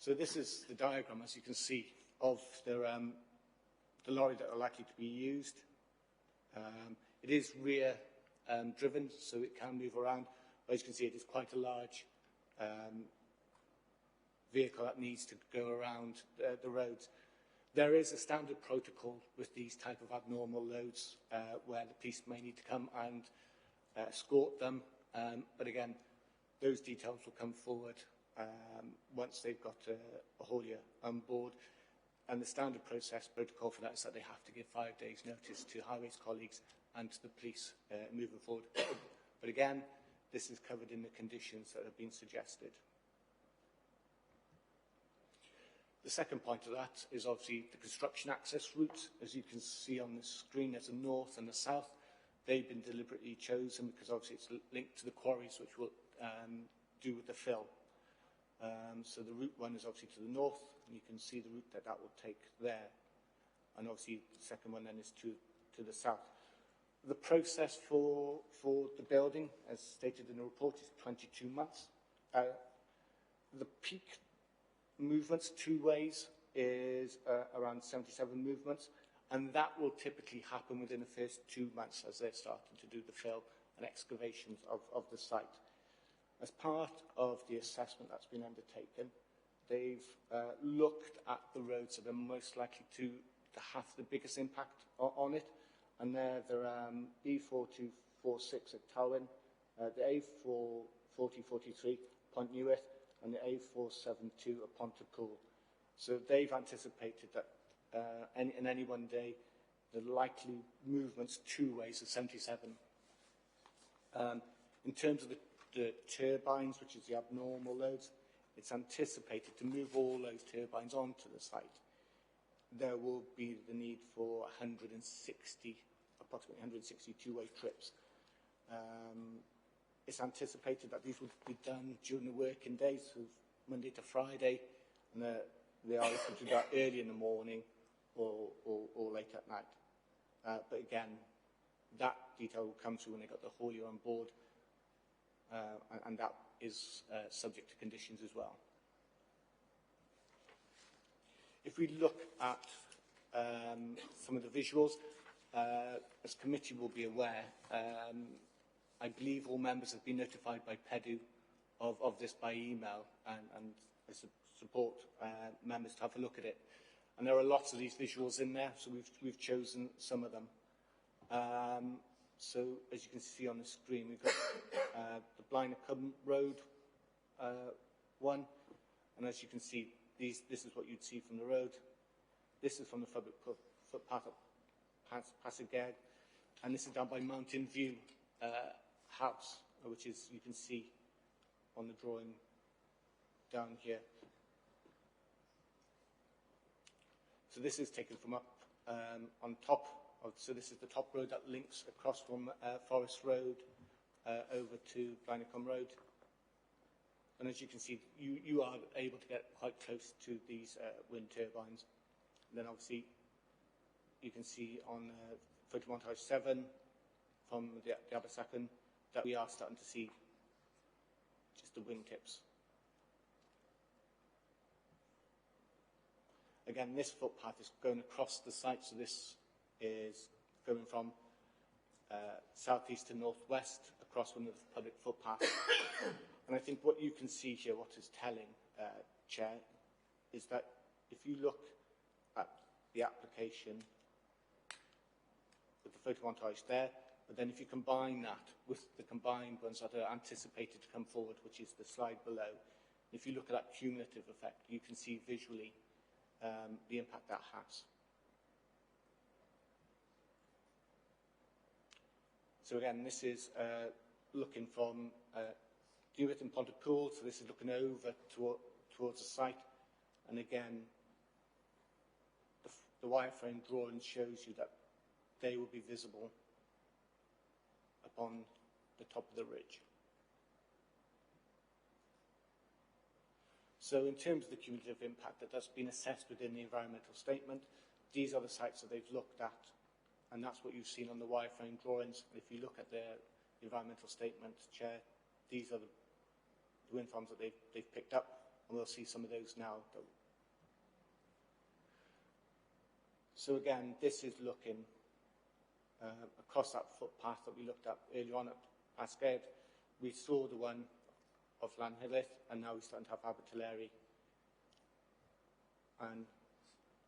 Speaker 16: So this is the diagram, as you can see, of the the lorry that are likely to be used. It is rear driven, so it can move around. But as you can see, it is quite a large vehicle that needs to go around the roads. There is a standard protocol with these type of abnormal loads where the police may need to come and escort them. But again, those details will come forward once they've got a haulier on board. And the standard process protocol for that is that they have to give 5 days' notice to highways colleagues and to the police moving forward. But again, this is covered in the conditions that have been suggested. The second point of that is obviously the construction access routes. As you can see on the screen, there's a north and a south. They've been deliberately chosen because obviously it's linked to the quarries, which will do with the fill. So the route one is obviously to the north, and you can see the route that will take there. And obviously the second one then is to the south. The process for the building, as stated in the report, is 22 months. The peak movements, 2 ways, is around 77 movements, and that will typically happen within the first 2 months as they're starting to do the fill and excavations of the site. As part of the assessment that's been undertaken, they've looked at the roads that are most likely to have the biggest impact on it, and they're the E4246 at Tywyn, the A44043 Pont Newydd, and the A472 at Pontypool. So they've anticipated that in any one day, the likely movements 2 ways are 77. In terms of the turbines, which is the abnormal loads, it's anticipated to move all those turbines onto the site. There will be the need for approximately 160 two-way trips. It's anticipated that these will be done during the working days, so Monday to Friday, and they are looking to do that early in the morning or late at night. But again, that detail will come through when they've got the haulier on board, and that is subject to conditions as well. If we look at some of the visuals, as committee will be aware, I believe all members have been notified by PEDU of this by email, and I support members to have a look at it. And there are lots of these visuals in there, so we've chosen some of them. So as you can see on the screen, we've got the Blaenau Road one, and as you can see, this is what you'd see from the road. This is from the public footpath at Passagerd, and this is down by Mountain View House, which is, you can see on the drawing down here. So this is taken from up on top of, so this is the top road that links across from Forest Road over to Blaenau Road. And as you can see, you are able to get quite close to these wind turbines. And then obviously, you can see on photomontage 7 from the Abersacan that we are starting to see just the wingtips. Again, this footpath is going across the site, so this is going from southeast to northwest across one of the public footpaths. And I think what you can see here, what is telling, Chair, is that if you look at the application with the photomontage there, but then if you combine that with the combined ones that are anticipated to come forward, which is the slide below, if you look at that cumulative effect, you can see visually the impact that has. So again, this is looking from Newydd and Pontypool, so this is looking over towards the site. And again, the wireframe drawing shows you that they will be visible upon the top of the ridge. So in terms of the cumulative impact that's been assessed within the environmental statement, these are the sites that they've looked at, and that's what you've seen on the wireframe drawings. If you look at their environmental statement, Chair, these are the wind farms that they've picked up, and we'll see some of those now. So again, this is looking across that footpath that we looked at earlier on at Asgard. We saw the one of Llanhilleth, and now we're starting to have Abertillery, and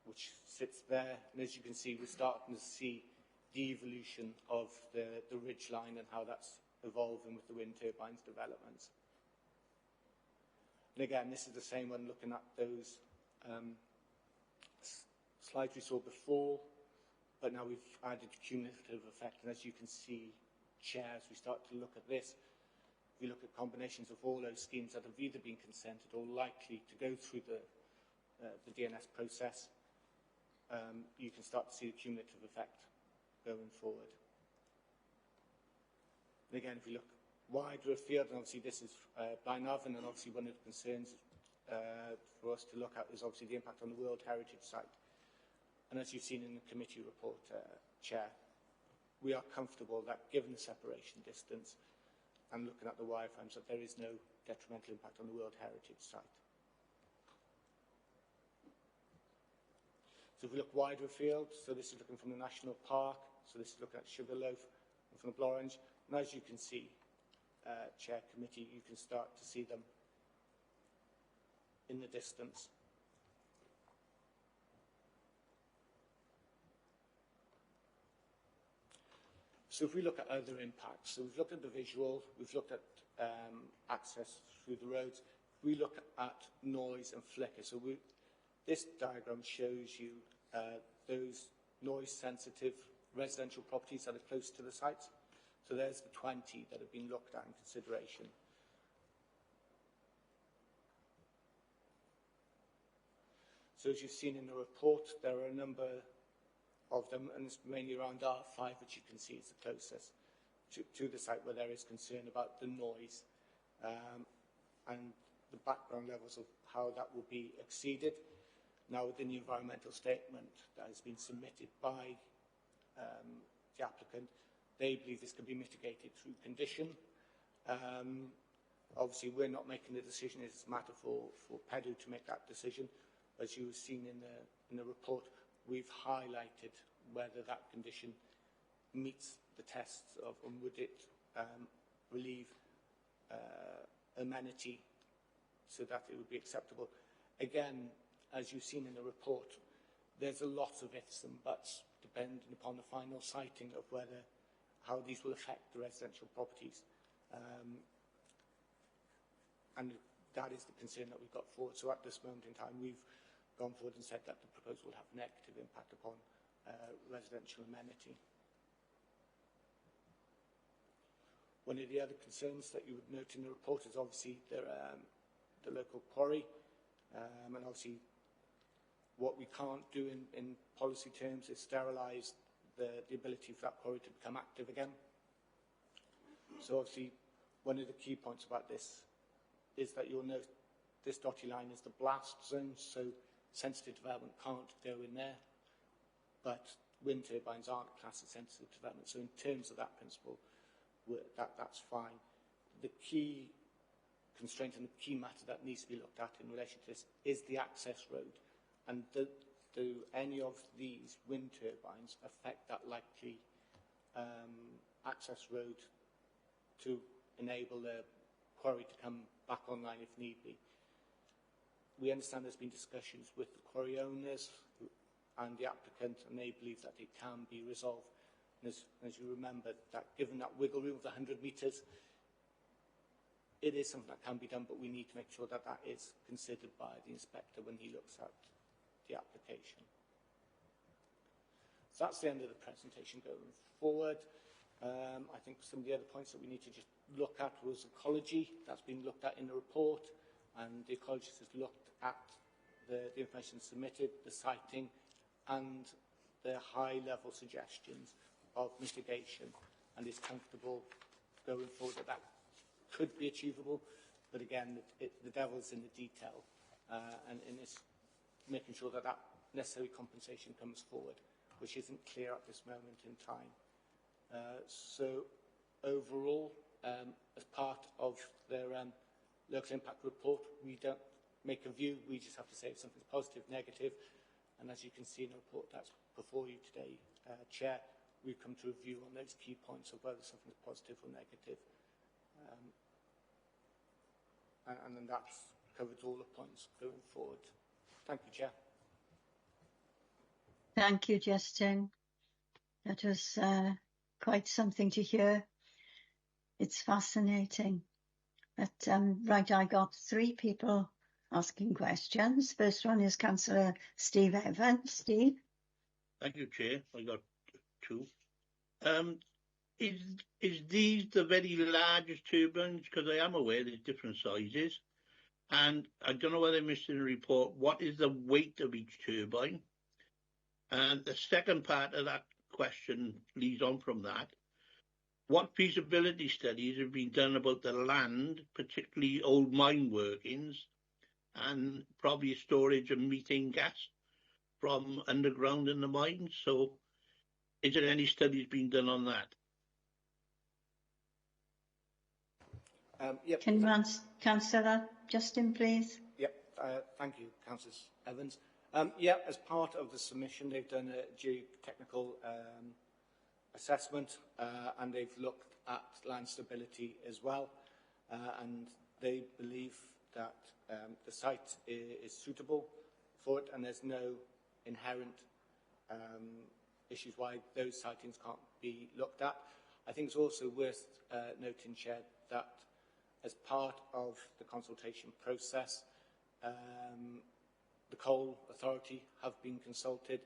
Speaker 16: which sits there. And as you can see, we're starting to see the evolution of the ridge line and how that's evolving with the wind turbines developments. And again, this is the same one looking at those slides we saw before, but now we've added cumulative effect. And as you can see, Chair, as we start to look at this, we look at combinations of all those schemes that have either been consented or likely to go through the DNS process. You can start to see the cumulative effect going forward. And again, if we look wider afield, and obviously this is Blaenavon, and obviously one of the concerns for us to look at is obviously the impact on the World Heritage Site. And as you've seen in the committee report, Chair, we are comfortable that given the separation distance and looking at the wireframes, that there is no detrimental impact on the World Heritage Site. So if we look wider afield, so this is looking from the National Park, so this is looking at Sugarloaf and from the Blorange, and as you can see, Chair, Committee, you can start to see them in the distance. So if we look at other impacts, so we've looked at the visual, we've looked at access through the roads, we look at noise and flicker. So this diagram shows you those noise-sensitive residential properties that are close to the sites. So there's the 20 that have been looked at in consideration. So as you've seen in the report, there are a number of them, and it's mainly around R5, which you can see is the closest to the site where there is concern about the noise and the background levels of how that will be exceeded. Now, within the environmental statement that has been submitted by the applicant, they believe this can be mitigated through condition. Obviously, we're not making the decision. It's a matter for PEDU to make that decision. As you have seen in the report, we've highlighted whether that condition meets the tests of, and would it relieve amenity so that it would be acceptable. Again, as you've seen in the report, there's a lot of ifs and buts depending upon the final siting of how these will affect the residential properties. And that is the concern that we've got forward. So at this moment in time, we've gone forward and said that the proposal will have negative impact upon residential amenity. One of the other concerns that you would note in the report is obviously the local quarry, and obviously what we can't do in policy terms is sterilise the ability for that quarry to become active again. So obviously one of the key points about this is that you'll note this dotted line is the blast zone, so sensitive development can't go in there, but wind turbines aren't classed as sensitive development. So in terms of that principle, that's fine. The key constraint and the key matter that needs to be looked at in relation to this is the access road, and do any of these wind turbines affect that likely access road to enable the quarry to come back online if need be. We understand there's been discussions with the quarry owners and the applicant, and they believe that it can be resolved. And as you remember, that given that wiggle room of the 100 metres, it is something that can be done, but we need to make sure that that is considered by the inspector when he looks at the application. So that's the end of the presentation going forward. I think some of the other points that we need to just look at was ecology. That's been looked at in the report, and the ecologist has looked at the information submitted, the siting, and the high-level suggestions of mitigation, and is comfortable going forward that that could be achievable. But again, the devil's in the detail, and it's making sure that that necessary compensation comes forward, which isn't clear at this moment in time. So overall, as part of their local impact report, we don't make a view, we just have to say if something's positive, negative, And as you can see in the report that's before you today, Chair, we've come to a view on those key points of whether something is positive or negative. And then that's covered all the points going forward. Thank you, Chair.
Speaker 1: Thank you, Justin. That was quite something to hear. It's fascinating. But right, I got 3 people asking questions. First one is Councillor Steve Evans. Steve?
Speaker 3: Thank you, Chair. I got 2. Is these the very largest turbines? Because I am aware there's different sizes. And I don't know whether I missed in the report, what is the weight of each turbine? And the second part of that question leads on from that. What feasibility studies have been done about the land, particularly old mine workings, and probably storage of methane gas from underground in the mines? So is there any studies being done on that?
Speaker 16: Yep.
Speaker 1: Can you answer, Councillor Justin, please?
Speaker 16: Yep. Thank you, Councillor Evans. Yeah, as part of the submission, they've done a geotechnical assessment, and they've looked at land stability as well, and they believe that the site is suitable for it, and there's no inherent issues why those sightings can't be looked at. I think it's also worth noting, Chair, that as part of the consultation process, the Coal Authority have been consulted,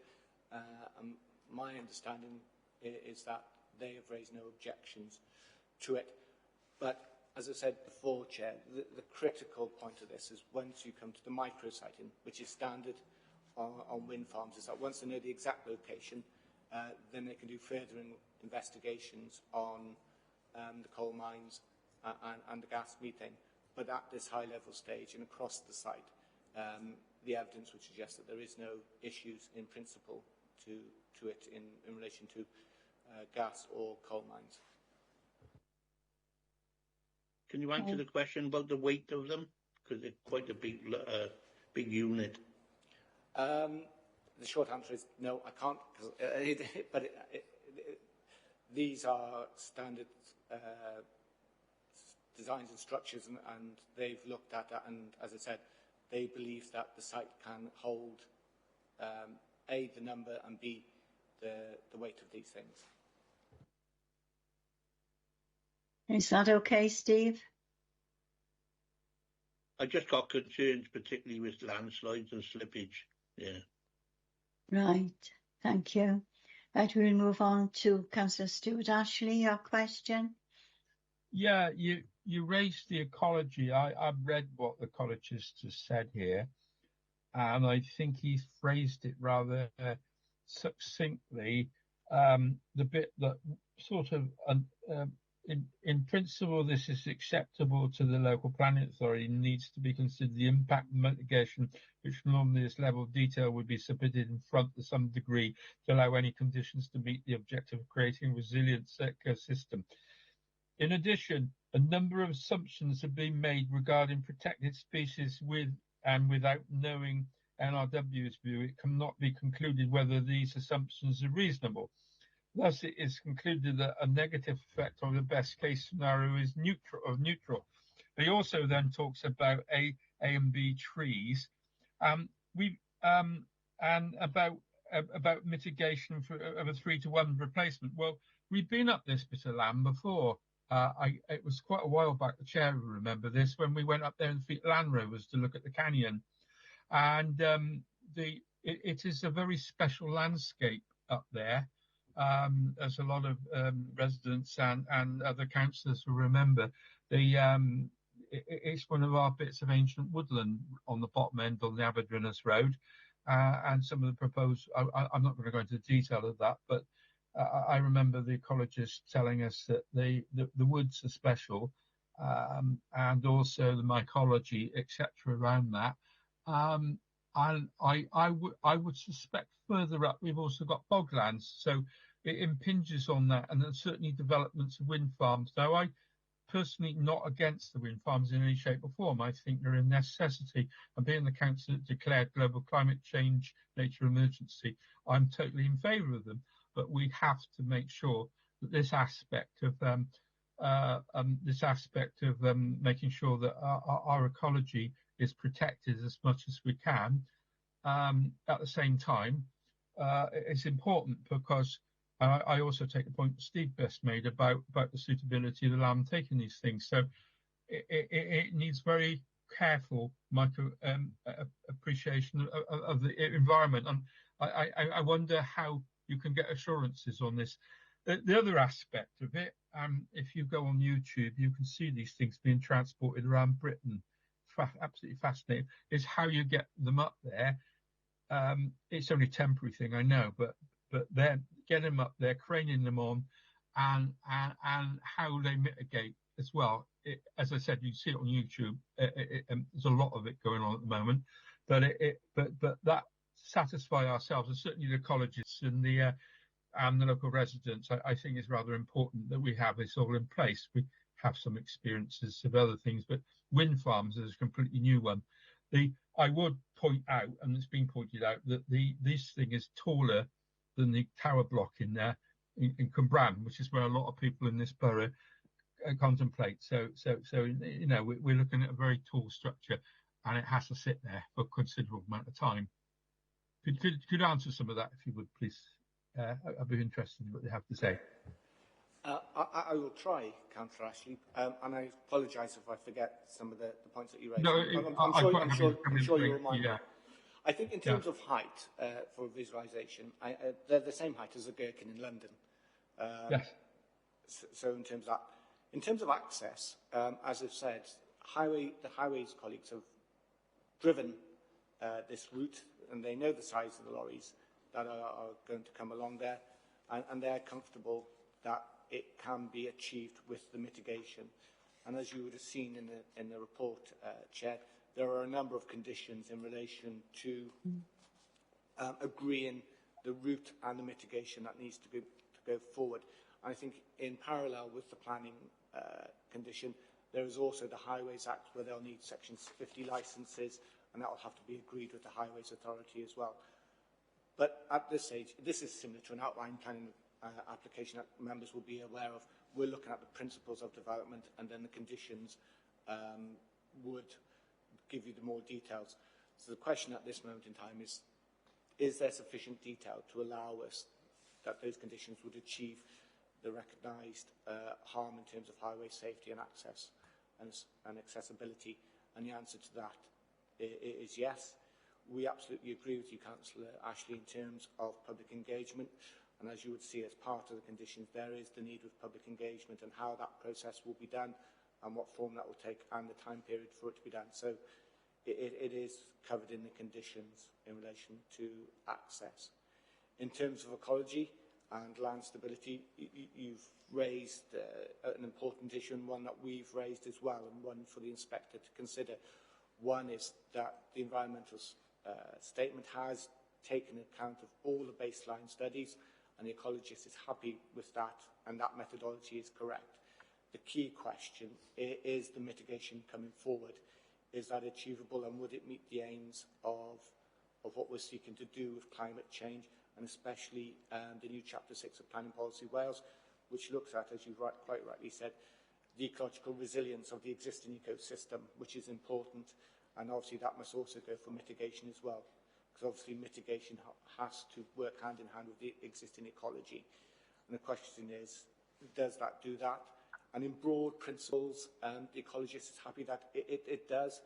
Speaker 16: and my understanding is that they have raised no objections to it. But as I said before, Chair, the critical point of this is once you come to the micro-siting, which is standard on wind farms, is that once they know the exact location, then they can do further investigations on the coal mines and the gas methane. But at this high-level stage and across the site, the evidence would suggest that there is no issues in principle to it in relation to gas or coal mines.
Speaker 3: Can you answer the question about the weight of them? Because it's quite a big unit.
Speaker 16: The short answer is no, I can't. But these are standard designs and structures, and they've looked at that, and as I said, they believe that the site can hold A, the number, and B, the weight of these things.
Speaker 1: Is that okay, Steve?
Speaker 3: I just got concerns, particularly with landslides and slippage. Yeah.
Speaker 1: Right. Thank you. Right, we'll move on to Councillor Stuart Ashley. Your question?
Speaker 12: Yeah, you raised the ecology. I've read what the ecologist has said here, and I think he's phrased it rather succinctly. The bit that sort of, in principle, this is acceptable to the local planning authority, needs to be considered the impact mitigation, which normally this level of detail would be submitted in front to some degree to allow any conditions to meet the objective of creating a resilient ecosystem. In addition, a number of assumptions have been made regarding protected species with and without knowing NRW's view. It cannot be concluded whether these assumptions are reasonable. Thus, it is concluded that a negative effect of the best case scenario is neutral. He also then talks about A and B trees. And about mitigation of a 3-to-1 replacement. Well, we've been up this bit of land before. It was quite a while back, the chair will remember this, when we went up there in the Land Rovers to look at the canyon. And it is a very special landscape up there, as a lot of residents and other councillors will remember. It's one of our bits of ancient woodland on the bottom end of the Aberdeeners Road, and some of the proposed, I'm not going to go into detail of that, but I remember the ecologist telling us that the woods are special, and also the mycology, etc. around that. And I would suspect further up we've also got boglands, so it impinges on that, and then certainly developments of wind farms. Now, I personally not against the wind farms in any shape or form. I think they're a necessity. And being the council that declared global climate change nature emergency, I'm totally in favour of them. But we have to make sure that this aspect of making sure that our ecology is protected as much as we can. At the same time, it's important because I also take the point that Steve Best made about the suitability of the land taking these things. So it needs very careful appreciation of the environment. And I wonder how you can get assurances on this. The other aspect of it, if you go on YouTube, you can see these things being transported around Britain. Absolutely fascinating. Is how you get them up there. It's only a temporary thing, I know, but they're getting them up there, craning them on, and how they mitigate as well. As I said, you see it on YouTube. There's a lot of it going on at the moment, but that satisfy ourselves, and certainly the ecologists and the local residents, I think is rather important that we have this all in place. We have some experiences of other things, but wind farms is a completely new one. I would point out, and it's been pointed out, that this thing is taller than the tower block in there in Cwmbran, which is where a lot of people in this borough contemplate. So you know, we're looking at a very tall structure, and it has to sit there for a considerable amount of time. Could answer some of that if you would, please? I'd be interested in what you have to say.
Speaker 16: I will try, Councillor Ashley, and I apologise if I forget some of the points that you raised.
Speaker 12: No,
Speaker 16: I'm sure you'll remind me.
Speaker 12: Yeah.
Speaker 16: I think in terms of height for visualisation, they're the same height as the Gherkin in London.
Speaker 12: Yes.
Speaker 16: So in terms of access, as I've said, the highways colleagues have driven this route, and they know the size of the lorries that are going to come along there, and they're comfortable that it can be achieved with the mitigation. And as you would have seen in the report, Chair, there are a number of conditions in relation to agreeing the route and the mitigation that needs to go forward. And I think in parallel with the planning condition, there is also the Highways Act, where they'll need Section 50 licences, and that will have to be agreed with the Highways Authority as well. But at this stage, this is similar to an outline planning application that members will be aware of. We're looking at the principles of development, and then the conditions would give you the more details. So the question at this moment in time is there sufficient detail to allow us that those conditions would achieve the recognised harm in terms of highway safety and access and accessibility? And the answer to that is yes. We absolutely agree with you, Councillor Ashley, in terms of public engagement. And as you would see as part of the conditions, there is the need of public engagement and how that process will be done and what form that will take and the time period for it to be done. So it is covered in the conditions in relation to access. In terms of ecology and land stability, you've raised an important issue, and one that we've raised as well, and one for the inspector to consider. One is that the environmental statement has taken account of all the baseline studies, and the ecologist is happy with that, and that methodology is correct. The key question is the mitigation coming forward. Is that achievable, and would it meet the aims of what we're seeking to do with climate change, and especially the new Chapter 6 of Planning Policy Wales, which looks at, as you quite rightly said, the ecological resilience of the existing ecosystem, which is important, and obviously that must also go for mitigation as well, because obviously mitigation has to work hand in hand with the existing ecology. And the question is, does that do that? And in broad principles, the ecologist is happy that it does.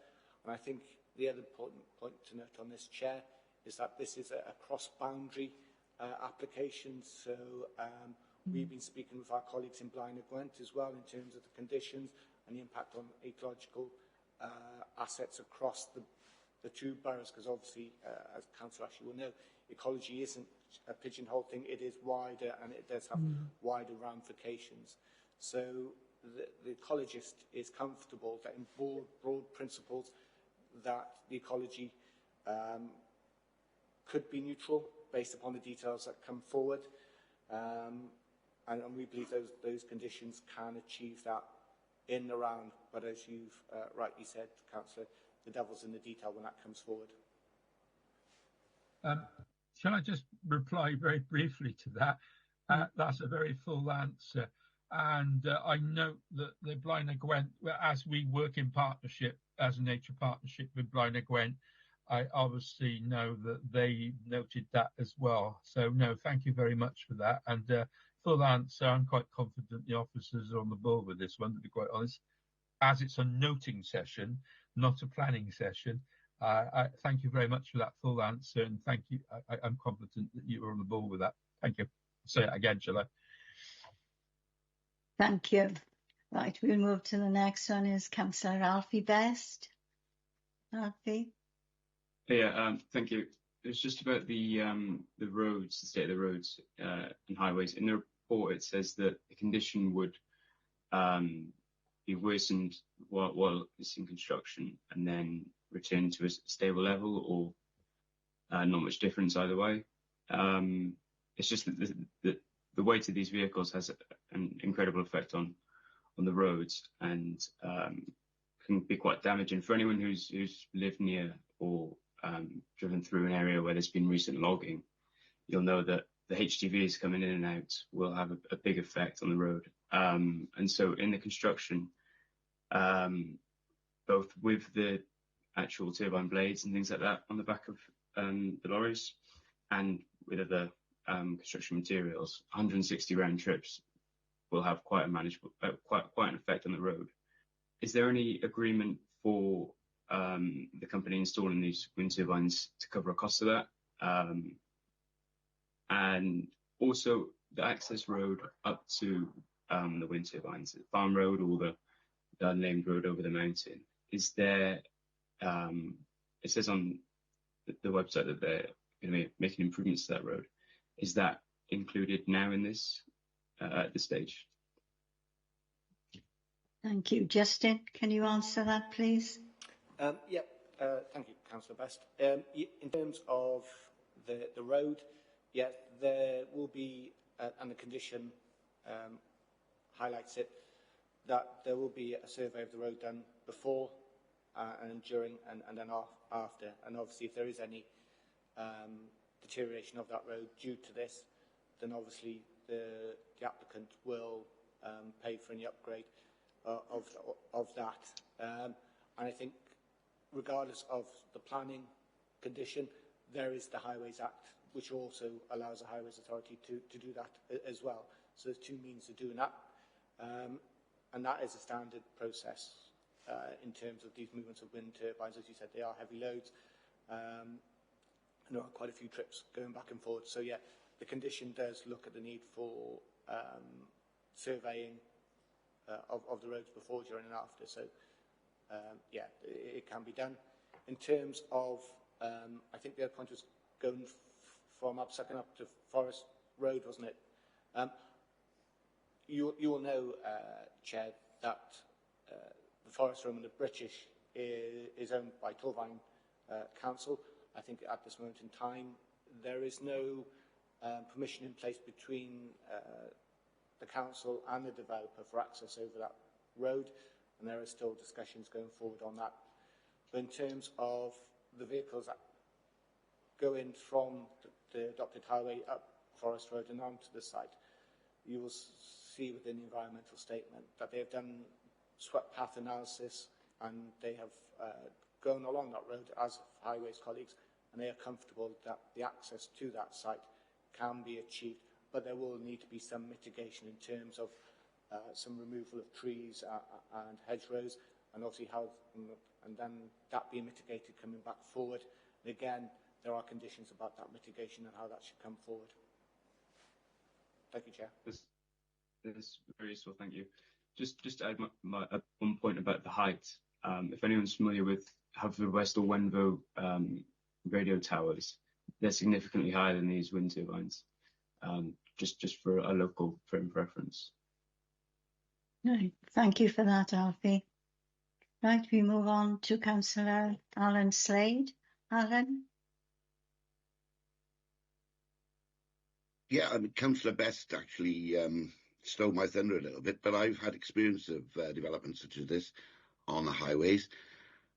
Speaker 16: And I think the other important point to note on this, Chair, is that this is a cross-boundary application. So we've been speaking with our colleagues in Blaenau Gwent as well in terms of the conditions and the impact on ecological assets across the two boroughs, because obviously, as Councillor Ashley will know, ecology isn't a pigeonhole thing, it is wider, and it does have wider ramifications. So the ecologist is comfortable that in broad principles that the ecology could be neutral based upon the details that come forward, and we believe those conditions can achieve that in the round. But as you've rightly said, Councillor, the devil's in the detail when that comes forward.
Speaker 12: Shall I just reply very briefly to that? That's a very full answer. And I note that the Blaenau Gwent, as we work in partnership, as a nature partnership with Blaenau Gwent, I obviously know that they noted that as well. So no, thank you very much for that. And full answer, I'm quite confident the officers are on the ball with this one, to be quite honest. As it's a noting session, not a planning session, I thank you very much for that full answer, and thank you. I'm confident that you are on the ball with that. Thank you. Say it again, shall I?
Speaker 1: Thank you. Right, we'll move to the next one is Councillor Alfie Best. Alfie?
Speaker 10: Yeah, thank you. It's just about the roads, the state of the roads and highways. In the report, it says that the condition would be worsened while it's in construction and then return to a stable level, or not much difference either way. It's just that the weight of these vehicles has an incredible effect on the roads, and can be quite damaging for anyone who's lived near or driven through an area where there's been recent logging. You'll know that the HGVs coming in and out will have a big effect on the road. And so in the construction, both with the actual turbine blades and things like that on the back of the lorries, and with other construction materials, 160 round trips will have quite a manageable, quite an effect on the road. Is there any agreement for the company installing these wind turbines to cover a cost of that? And also the access road up to the wind turbines, the farm road or the unnamed road over the mountain. Is there, it says on the website that they're going to be making improvements to that road. Is that included now in this, at this stage?
Speaker 1: Thank you. Justin, can you answer that, please?
Speaker 16: Thank you, Councillor Best. In terms of the road, there will be, and the condition highlights it, that there will be a survey of the road done before and during and then after. And obviously, if there is any deterioration of that road due to this, then obviously the applicant will pay for any upgrade of that. And I think regardless of the planning condition, there is the Highways Act, which also allows the Highways Authority to do that as well. So there's two means of doing that. And that is a standard process in terms of these movements of wind turbines. As you said, they are heavy loads. And there are quite a few trips going back and forth. So yeah, the condition does look at the need for surveying of the roads before, during and after. So yeah, it can be done. In terms of, I think the other point was going from Upsucken up to Forest Road, wasn't it? You will know, Chair, that the Forest Road in the British is owned by Torvine Council. I think at this moment in time there is no permission in place between the council and the developer for access over that road, and there are still discussions going forward on that. But in terms of the vehicles that go in from the adopted highway up Forest Road and onto the site, you will see within the environmental statement that they have done swept path analysis, and they have gone along that road as highways colleagues, and they are comfortable that the access to that site can be achieved, but there will need to be some mitigation in terms of some removal of trees and hedgerows, and obviously how, and then that being mitigated coming back forward. And again, there are conditions about that mitigation and how that should come forward. Thank you, Chair.
Speaker 10: This is very useful, thank you. Just to add one point about the height. If anyone's familiar with Haverfordwest or Wenvo radio towers, they're significantly higher than these wind turbines. Just for a local frame of reference.
Speaker 1: Right. Thank you for that, Alfie. Right, we move on to Councillor Alan Slade. Alan?
Speaker 13: Yeah, I mean, Councillor Best actually stole my thunder a little bit, but I've had experience of developments such as this on the highways,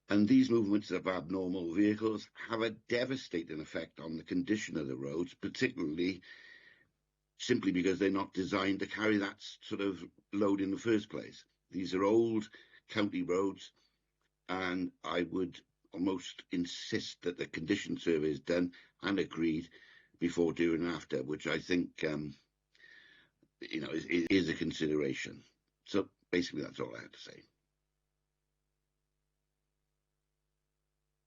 Speaker 13: and these movements of abnormal vehicles have a devastating effect on the condition of the roads, particularly simply because they're not designed to carry that sort of load in the first place. These are old county roads, and I would almost insist that the condition survey is done and agreed before, during, and after, which I think is a consideration. So basically, that's all I had to say.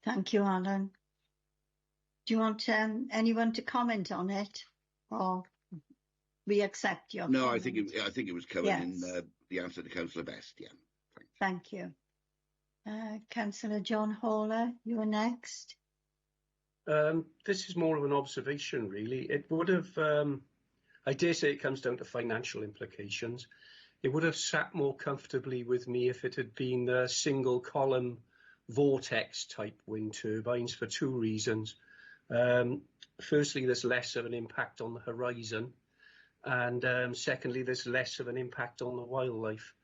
Speaker 1: Thank you, Alan. Do you want anyone to comment on it, or we accept your
Speaker 13: No,
Speaker 1: comment?
Speaker 13: I think it was covered in the answer to Councillor Best. Yeah.
Speaker 1: Thank you. Councillor John Haller, you are next.
Speaker 5: This is more of an observation, really. It would have, I dare say it comes down to financial implications. It would have sat more comfortably with me if it had been single column vortex type wind turbines for two reasons. Firstly, there's less of an impact on the horizon, and secondly, there's less of an impact on the wildlife.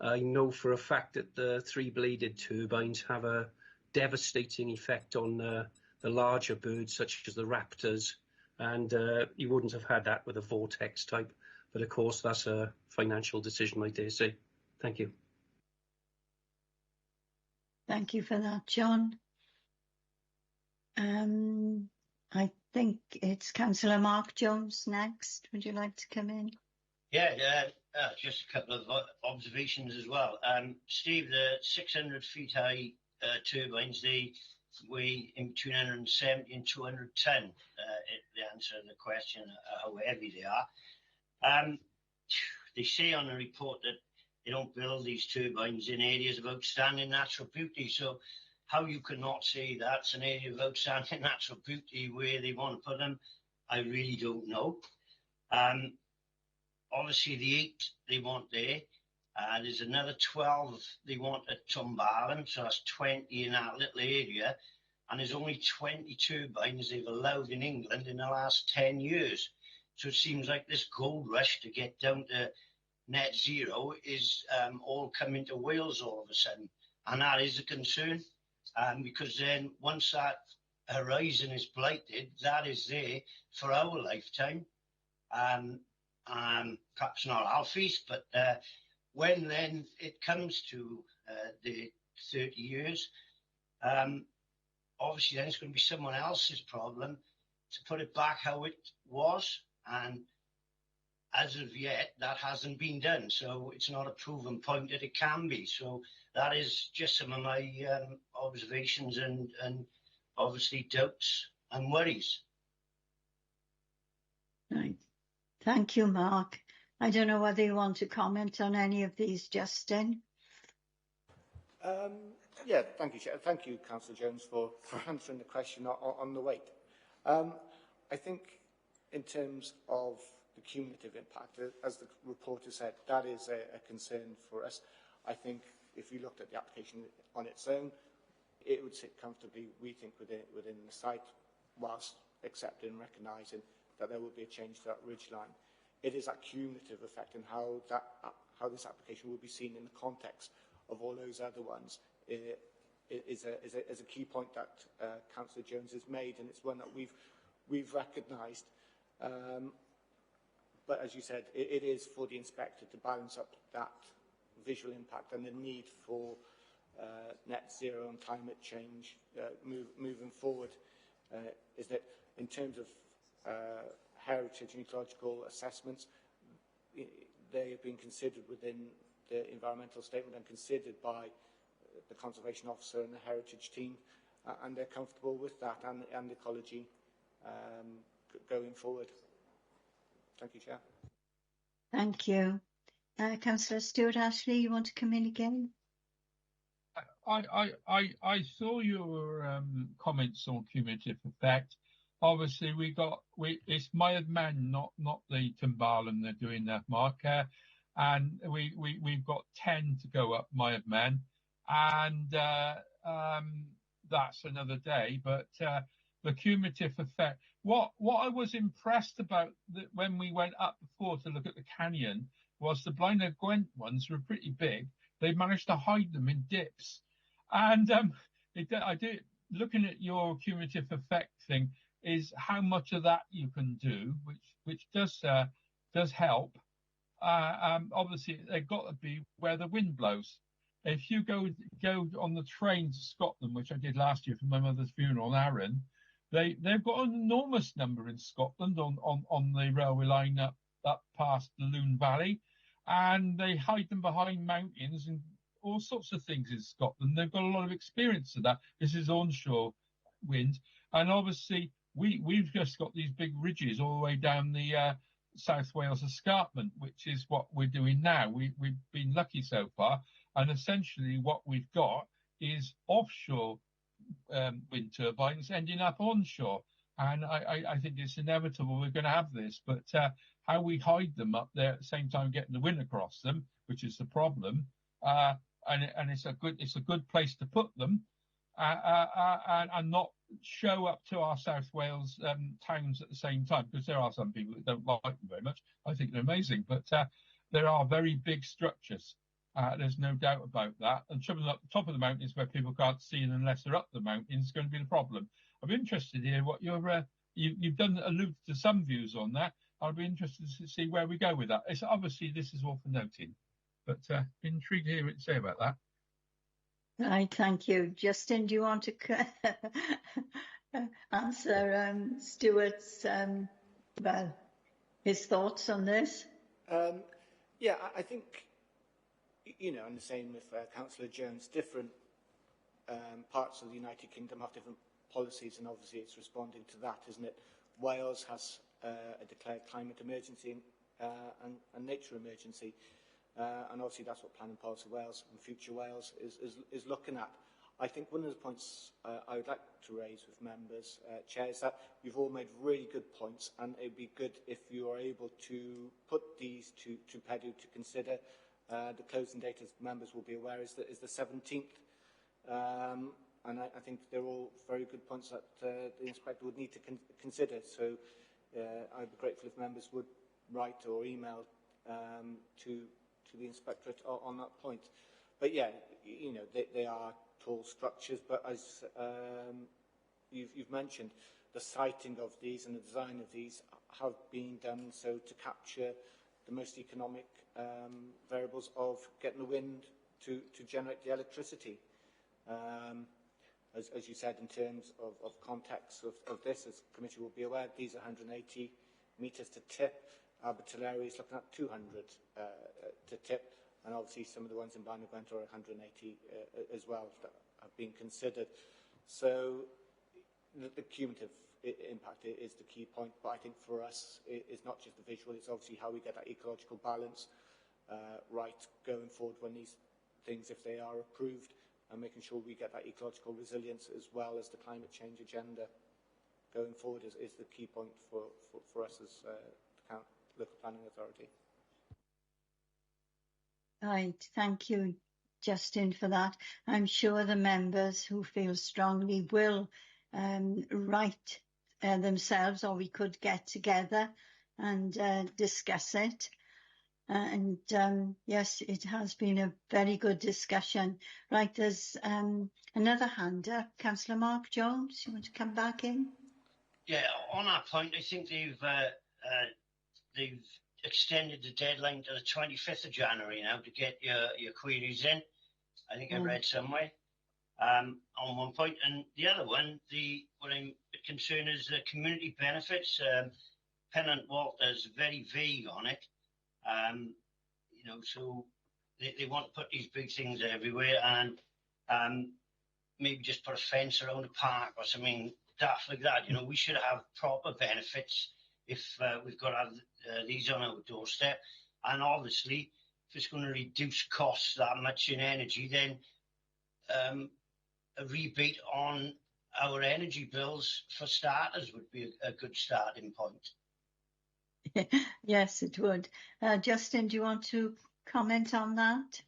Speaker 5: I know for a fact that the three-bladed turbines have a devastating effect on the larger birds, such as the raptors, and you wouldn't have had that with a vortex type. But of course, that's a financial decision, I dare say. Thank you.
Speaker 1: Thank you for that, John. I think it's Councillor Mark Jones next. Would you like to come in?
Speaker 9: Yeah, just a couple of observations as well. Steve, the 600 feet high turbines, they weigh in between 170 and 210. The answer to the question, how heavy they are. They say on the report that they don't build these turbines in areas of outstanding natural beauty. So how you cannot say that's an area of outstanding natural beauty where they want to put them, I really don't know. Obviously, the 8 they want there. There's another 12 they want at Tumbarton, so that's 20 in that little area. And there's only 20 turbines they've allowed in England in the last 10 years. So it seems like this gold rush to get down to net zero is all coming to Wales all of a sudden. And that is a concern, because then once that horizon is blighted, that is there for our lifetime. Perhaps not Alfie's, but when then it comes to the 30 years, obviously then it's going to be someone else's problem to put it back how it was. And as of yet, that hasn't been done. So it's not a proven point that it can be. So that is just some of my observations and obviously doubts and worries.
Speaker 1: Right. Thank you, Mark. I don't know whether you want to comment on any of these, Justin.
Speaker 16: Yeah, thank you, Chair. Thank you, Councillor Jones, for answering the question on the weight. I think in terms of the cumulative impact, as the reporter said, that is a concern for us. I think if you looked at the application on its own, it would sit comfortably, we think, within the site, whilst accepting and recognising that there will be a change to that ridgeline. It is that cumulative effect and how this application will be seen in the context of all those other ones is a key point that Councillor Jones has made, and it's one that we've recognised. But as you said, it is for the inspector to balance up that visual impact and the need for net zero and climate change moving forward. Is that in terms of heritage and ecological assessments, they have been considered within the environmental statement and considered by the conservation officer and the heritage team, and they're comfortable with that and ecology going forward. Thank you, Chair.
Speaker 1: Thank you. Councillor Stuart Ashley, you want to come in again?
Speaker 12: I saw your comments on cumulative effect. Obviously, it's Mynydd Men, not the Tumbarton they're doing that, Mark. And we've got 10 to go up Mynydd Men, and that's another day. But the cumulative effect. What I was impressed about when we went up before to look at the canyon was the Blaenau Gwent ones were pretty big. They managed to hide them in dips. And I do, looking at your cumulative effect thing, is how much of that you can do, which does help. Obviously, they've got to be where the wind blows. If you go on the train to Scotland, which I did last year for my mother's funeral in Arran, they've got an enormous number in Scotland on the railway line up past the Lune Valley, and they hide them behind mountains and all sorts of things in Scotland. They've got a lot of experience of that. This is onshore wind, and obviously we've just got these big ridges all the way down the South Wales escarpment, which is what we're doing now. We've been lucky so far, and essentially what we've got is offshore wind turbines ending up onshore. And I think it's inevitable we're going to have this, but how we hide them up there at the same time getting the wind across them, which is the problem, and it's a good place to put them, and not show up to our South Wales towns at the same time, because there are some people that don't like them very much. I think they're amazing, but there are very big structures. There's no doubt about that. And shoving them up the top of the mountains where people can't see them unless they're up the mountains is going to be the problem. I'm interested here what you've done allude to some views on that. I'll be interested to see where we go with that. It's obviously this is all for noting, but intrigued to hear what you say about that.
Speaker 1: Right, thank you. Justin, do you want to answer Stuart's his thoughts on this?
Speaker 16: Yeah, I think, and the same with Councillor Jones, different parts of the United Kingdom have different policies, and obviously it's responding to that, isn't it? Wales has a declared climate emergency and nature emergency, and obviously that's what Planning Policy Wales and Future Wales is looking at. I think one of the points I would like to raise with members, Chair, is that you've all made really good points, and it would be good if you are able to put these to PEDU to consider. The closing date, as members will be aware, is the 17th. And I think they're all very good points that the Inspector would need to consider. So I'd be grateful if members would write or email to the Inspectorate on that point. But yeah, they are tall structures, but as you've mentioned, the siting of these and the design of these have been done so to capture the most economic variables of getting the wind to generate the electricity. As you said, in terms of context of this, as the committee will be aware, these are 180 metres to tip. Abertillery is looking at 200 to tip, and obviously some of the ones in Blaenau Gwent are 180 as well that have been considered. So the cumulative impact is the key point, but I think for us it's not just the visual, it's obviously how we get that ecological balance right going forward when these things, if they are approved, and making sure we get that ecological resilience as well as the climate change agenda going forward is the key point for us as the local planning authority.
Speaker 1: Right, thank you, Justin, for that. I'm sure the members who feel strongly will write themselves, or we could get together and discuss it. And yes, it has been a very good discussion. Right, there's another hand up. Councillor Mark Jones, you want to come back in?
Speaker 9: Yeah, on that point, I think they've extended the deadline to the 25th of January now to get your queries in. I think I read somewhere on one point. And the other one, what I'm concerned is the community benefits. Pennant Walter's very vague on it. So they want to put these big things everywhere, and maybe just put a fence around a park or something daft like that. We should have proper benefits if we've got to have these on our doorstep. And obviously, if it's going to reduce costs that much in energy, then a rebate on our energy bills for starters would be a good starting point.
Speaker 1: Yes, it would. Justin, do you want to comment on that?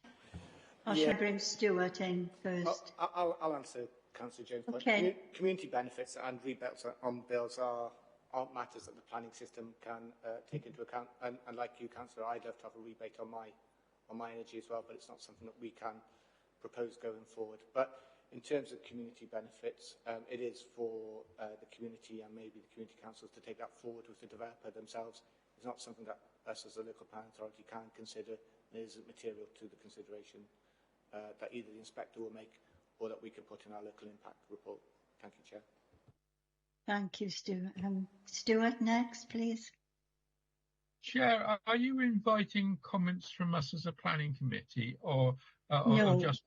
Speaker 1: Or should I bring Stuart in first?
Speaker 16: I'll answer Councillor Jones' point.
Speaker 1: Okay.
Speaker 16: Community benefits and rebates on bills are aren't matters that the planning system can take into account. And like you, Councillor, I'd love to have a rebate on my energy as well, but it's not something that we can propose going forward. But in terms of community benefits, it is for the community and maybe the community councils to take that forward with the developer themselves. It's not something that us as a local planning authority can consider, and it isn't material to the consideration that either the inspector will make or that we can put in our local impact report. Thank you, Chair.
Speaker 1: Thank you, Stuart. Stuart, next, please.
Speaker 12: Chair, are you inviting comments from us as a planning committee, or
Speaker 1: No,
Speaker 12: just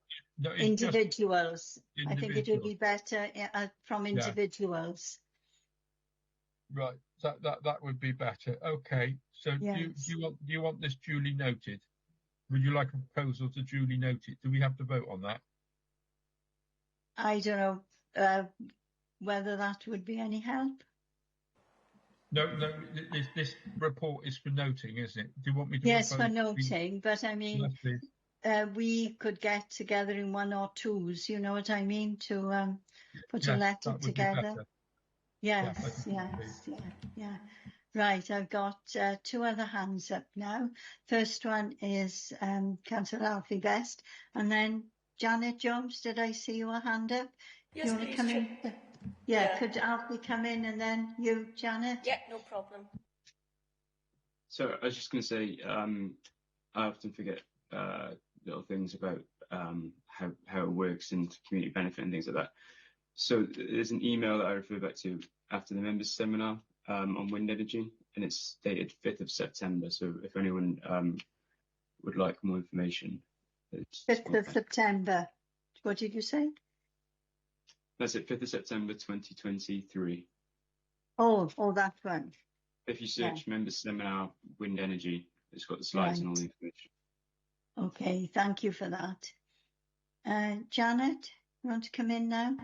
Speaker 1: individuals.
Speaker 12: Just
Speaker 1: I think it would be better from individuals.
Speaker 12: Right, that would be better. Okay, so do you want this duly noted? Would you like a proposal to duly note it? Do we have to vote on that?
Speaker 1: I don't know whether that would be any help.
Speaker 12: No, this report is for noting, isn't it? Do you want me to?
Speaker 1: Yes, for noting, but I mean, we could get together in one or twos, you know what I mean, to put a letter together. Yes. Right, I've got two other hands up now. First one is Councillor Alfie Best, and then Janet Jones. Did I see your hand up?
Speaker 6: Yes,
Speaker 1: you want to come in? Yeah, could Alfie come in and then you, Janet?
Speaker 6: Yeah, no problem.
Speaker 10: So I was just going to say, I often forget little things about how it works and community benefit and things like that. So there's an email that I refer back to after the members' seminar on wind energy, and it's dated 5th of September. So if anyone would like more information.
Speaker 1: 5th of September. What did you say?
Speaker 10: That's it, 5th of September 2023.
Speaker 1: Oh, that one.
Speaker 10: If you search members' seminar wind energy, it's got the slides and all the information.
Speaker 1: Okay, thank you for that. Janet, you want to come in now?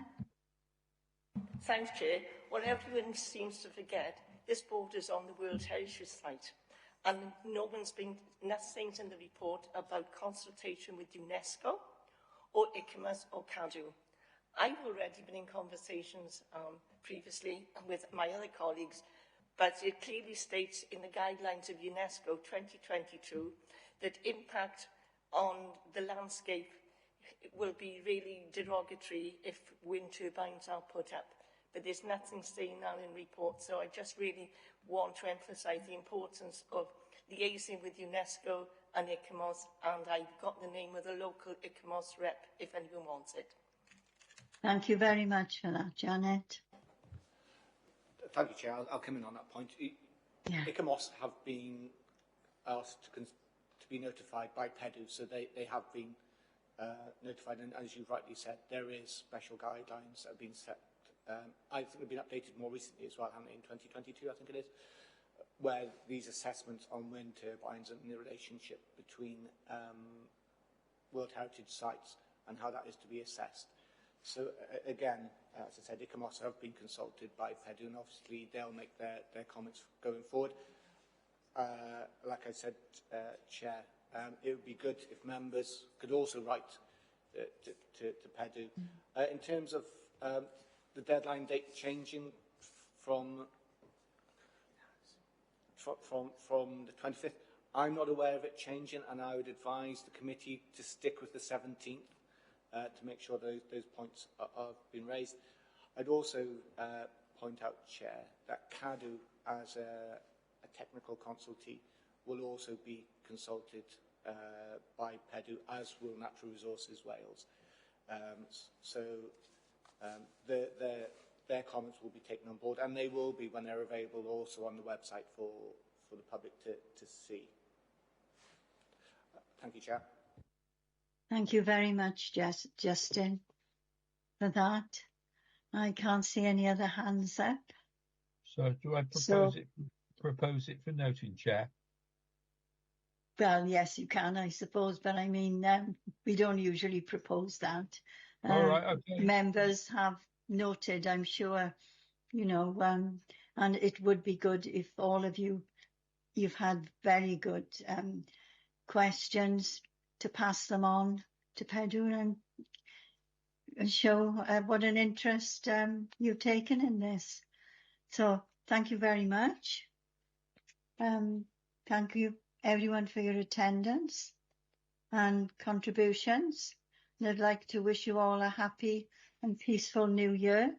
Speaker 8: Thanks, Chair. What everyone seems to forget, this board is on the World Heritage Site, and nothing's in the report about consultation with UNESCO or ICMOS or CADU. I've already been in conversations previously with my other colleagues, but it clearly states in the guidelines of UNESCO 2022 that impact on the landscape will be really derogatory if wind turbines are put up. But there's nothing saying that in report, so I just really want to emphasise the importance of liaising with UNESCO and ICMOS, and I've got the name of the local ICMOS rep if anyone wants it.
Speaker 1: Thank you very much for that, Janet.
Speaker 16: Thank you, Chair. I'll come in on that point. ICMOS have been asked to be notified by PEDU, so they have been notified, and as you rightly said, there is special guidelines that have been set. I think they've been updated more recently as well, haven't they, in 2022, I think it is, where these assessments on wind turbines and the relationship between World Heritage sites and how that is to be assessed. So again, as I said, ICMOS have been consulted by PEDU, and obviously they'll make their comments going forward. Like I said, Chair, it would be good if members could also write to PEDU. In terms of the deadline date changing from the 25th, I'm not aware of it changing, and I would advise the committee to stick with the 17th to make sure those points have been raised. I'd also point out, Chair, that CADU, as a technical consultee, will also be consulted by PEDU, as will Natural Resources Wales. Their comments will be taken on board, and they will be, when they're available, also on the website for the public to see. Thank you, Chair.
Speaker 1: Thank you very much, Justin, for that. I can't see any other hands up.
Speaker 12: So do I propose it for noting, Chair?
Speaker 1: Well, yes, you can, I suppose, but I mean, we don't usually propose that.
Speaker 12: All right, okay.
Speaker 1: Members have noted, I'm sure, you know, and it would be good if all of you've had very good questions to pass them on to PEDU and show what an interest you've taken in this. So Thank you very much. Thank you everyone for your attendance and contributions. And I'd like to wish you all a happy and peaceful new year.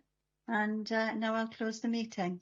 Speaker 1: And now I'll close the meeting.